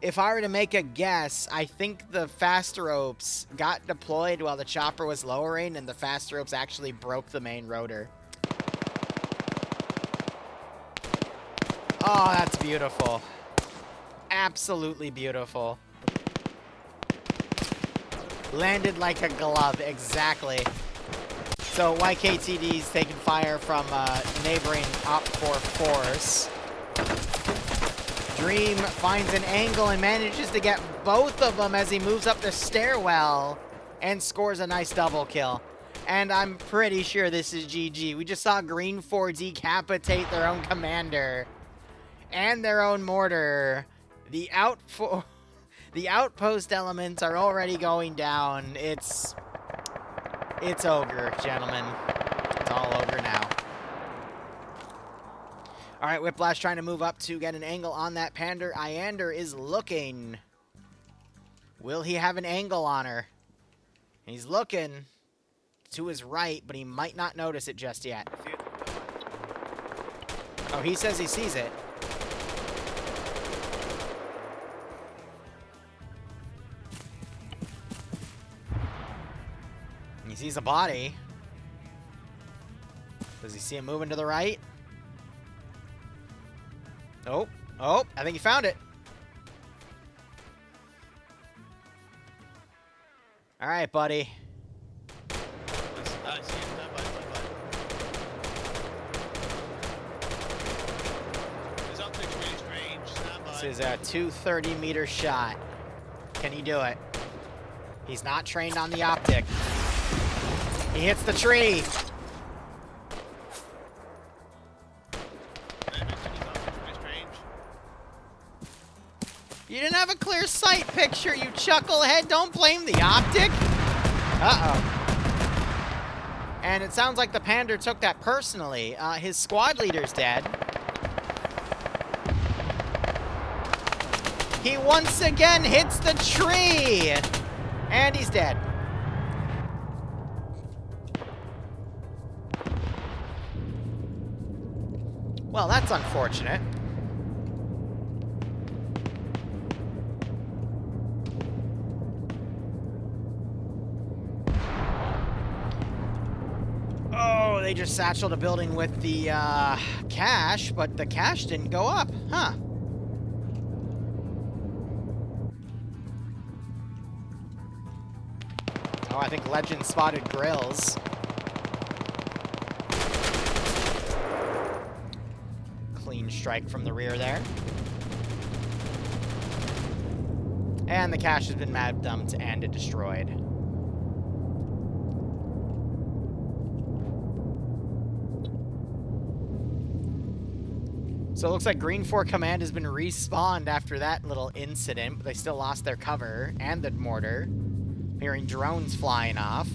If I were to make a guess, I think the fast ropes got deployed while the chopper was lowering, and the fast ropes actually broke the main rotor. Oh, that's beautiful. Absolutely beautiful. Landed like a glove, exactly. So YKTD's taking fire from neighboring Op 4 force. Dream finds an angle and manages to get both of them as he moves up the stairwell and scores a nice double kill. And I'm pretty sure this is GG. We just saw Green 4 decapitate their own commander and their own mortar. The outpost elements are already going down. It's ogre, gentlemen. It's all over now. All right, Whiplash trying to move up to get an angle on that Pander. Iander is looking. Will he have an angle on her? He's looking to his right, but he might not notice it just yet. Oh, he says he sees it. He sees a body. Does he see him moving to the right? Oh, oh, I think he found it. All right, buddy. This is a 230-meter shot. Can he do it? He's not trained on the optic. He hits the tree. You didn't have a clear sight picture, you chucklehead. Don't blame the optic. Uh-oh. And it sounds like the Pander took that personally. His squad leader's dead. He once again hits the tree. And he's dead. Well, that's unfortunate. Oh, they just satcheled a building with the cash, but the cash didn't go up. Huh. Oh, I think Legend spotted grills. Clean strike from the rear there. And the cache has been mad dumped and destroyed. So it looks like Green 4 Command has been respawned after that little incident, but they still lost their cover and the mortar. Hearing drones flying off.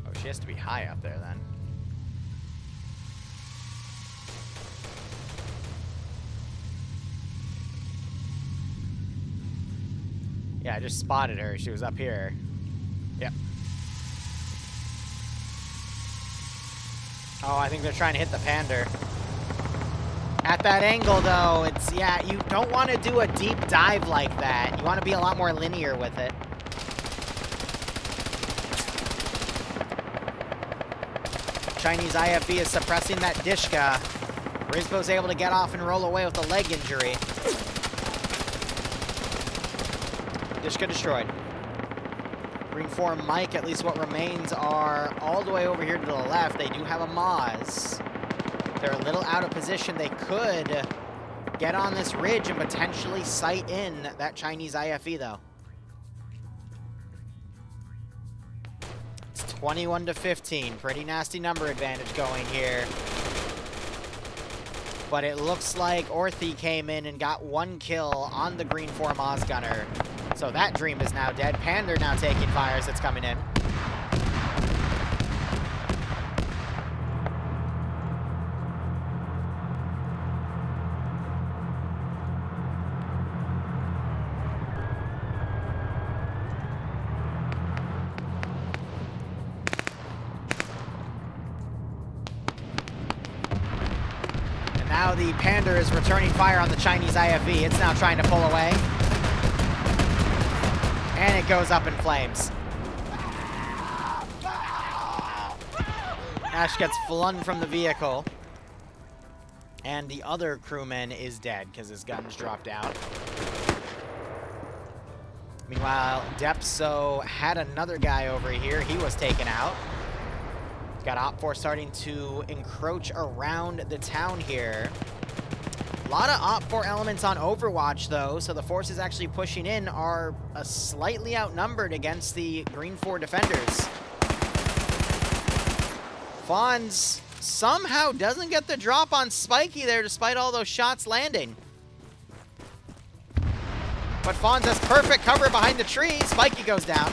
Oh, she has to be high up there then. Yeah, I just spotted her. She was up here. Yep. Oh, I think they're trying to hit the Pander. At that angle, though, it's, yeah, you don't want to do a deep dive like that. You want to be a lot more linear with it. Chinese IFV is suppressing that Dishka. Rizbo's able to get off and roll away with a leg injury. Dishka destroyed. Green 4 Mike, at least what remains, are all the way over here to the left. They do have a Moz. They're a little out of position. They could get on this ridge and potentially sight in that Chinese IFE, though. It's 21 to 15. Pretty nasty number advantage going here. But it looks like Orthy came in and got 1 kill on the Green 4 Moz Gunner. So that dream is now dead. Pander now taking fire as it's coming in. And now the Pander is returning fire on the Chinese IFV. It's now trying to pull away. And it goes up in flames. Ash gets flung from the vehicle. And the other crewman is dead because his gun's dropped out. Meanwhile, Depso had another guy over here. He was taken out. Got OpFor starting to encroach around the town here. A lot of OpFor elements on Overwatch, though, so the forces actually pushing in are slightly outnumbered against the Green 4 defenders. Fonz somehow doesn't get the drop on Spiky there despite all those shots landing. But Fonz has perfect cover behind the tree. Spiky goes down.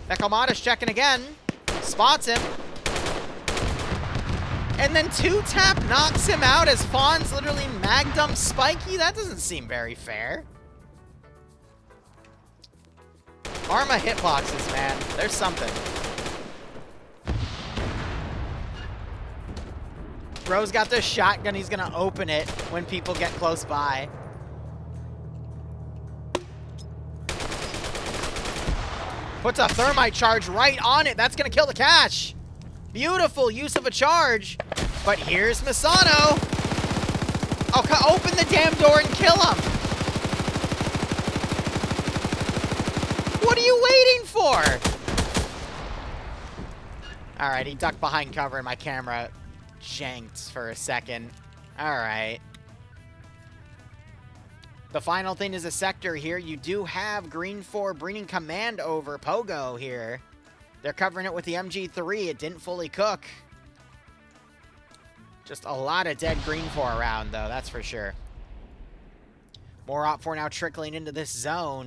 Nekomata's checking again. Spots him. And then 2-tap knocks him out as Fonz literally mag-dumps Spiky? That doesn't seem very fair. Arma hitboxes, man. There's something. Bro's got the shotgun. He's going to open it when people get close by. Puts a thermite charge right on it. That's going to kill the cache. Beautiful use of a charge. But here's Misano. Oh, open the damn door and kill him. What are you waiting for? All right, he ducked behind cover and my camera janked for a second. All right. The final thing is a sector here. You do have Green 4 bringing command over Pogo here. They're covering it with the MG3. It didn't fully cook. Just a lot of dead Green 4 around, though, that's for sure. More OpFor now trickling into this zone.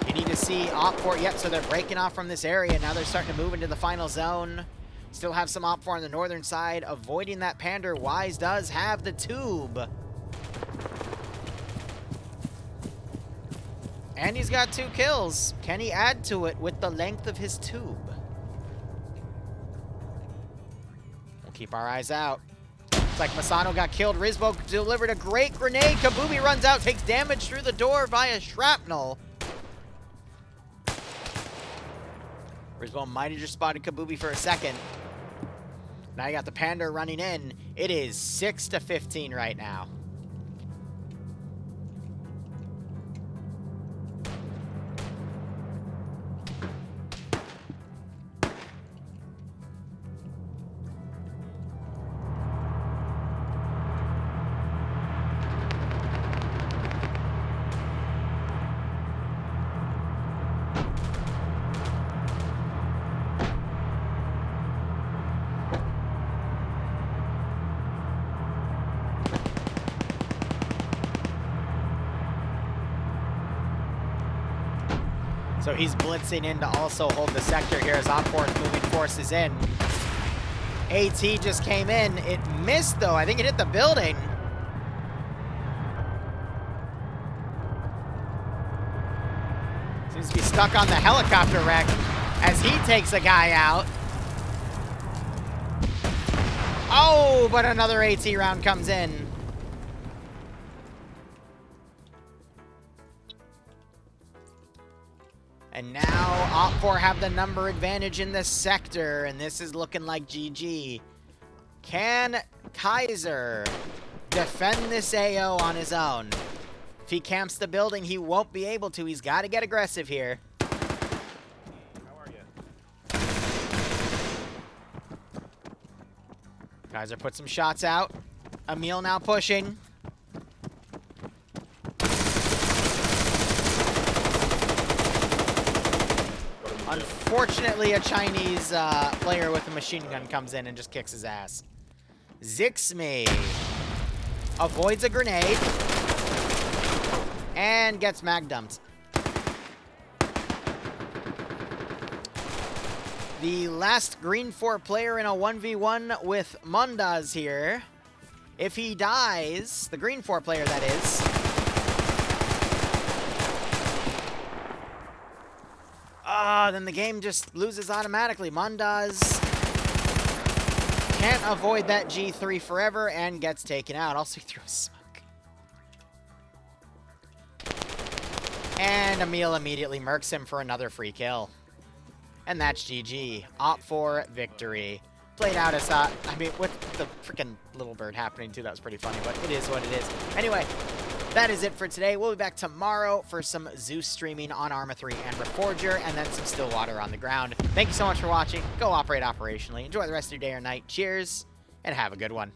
You need to see OpFor. Yep, so they're breaking off from this area. Now they're starting to move into the final zone. Still have some OpFor on the northern side. Avoiding that Pander. Wise does have the tube. And he's got 2 kills. Can he add to it with the length of his tube? We'll keep our eyes out. Looks like Masano got killed. Rizbo delivered a great grenade. Kabubi runs out, takes damage through the door via shrapnel. Rizbo might have just spotted Kabubi for a second. Now you got the Pander running in. It is 6 to 15 right now. So he's blitzing in to also hold the sector here as OpFor is moving forces in. AT just came in. It missed, though. I think it hit the building. Seems to be stuck on the helicopter wreck as he takes a guy out. Oh, but another AT round comes in. And now Op4 have the number advantage in this sector, and this is looking like GG. Can Kaiser defend this AO on his own? If he camps the building, he won't be able to. He's got to get aggressive here. How are you? Kaiser put some shots out. Emil now pushing. Unfortunately, a Chinese player with a machine gun comes in and just kicks his ass. Zixme avoids a grenade and gets mag dumped. The last Green 4 player in a 1v1 with Mundaz here. If he dies, the Green 4 player that is, then the game just loses automatically. Mundaz can't avoid that G3 forever and gets taken out. Also, he threw a smoke. And Emil immediately murks him for another free kill. And that's GG. Op4 victory. Played out as I mean, with the freaking little bird happening too, that was pretty funny, but it is what it is. Anyway, that is it for today. We'll be back tomorrow for some Zeus streaming on Arma 3 and Reforger, and then some Stillwater on the ground. Thank you so much for watching. Go operate operationally. Enjoy the rest of your day or night. Cheers, and have a good one.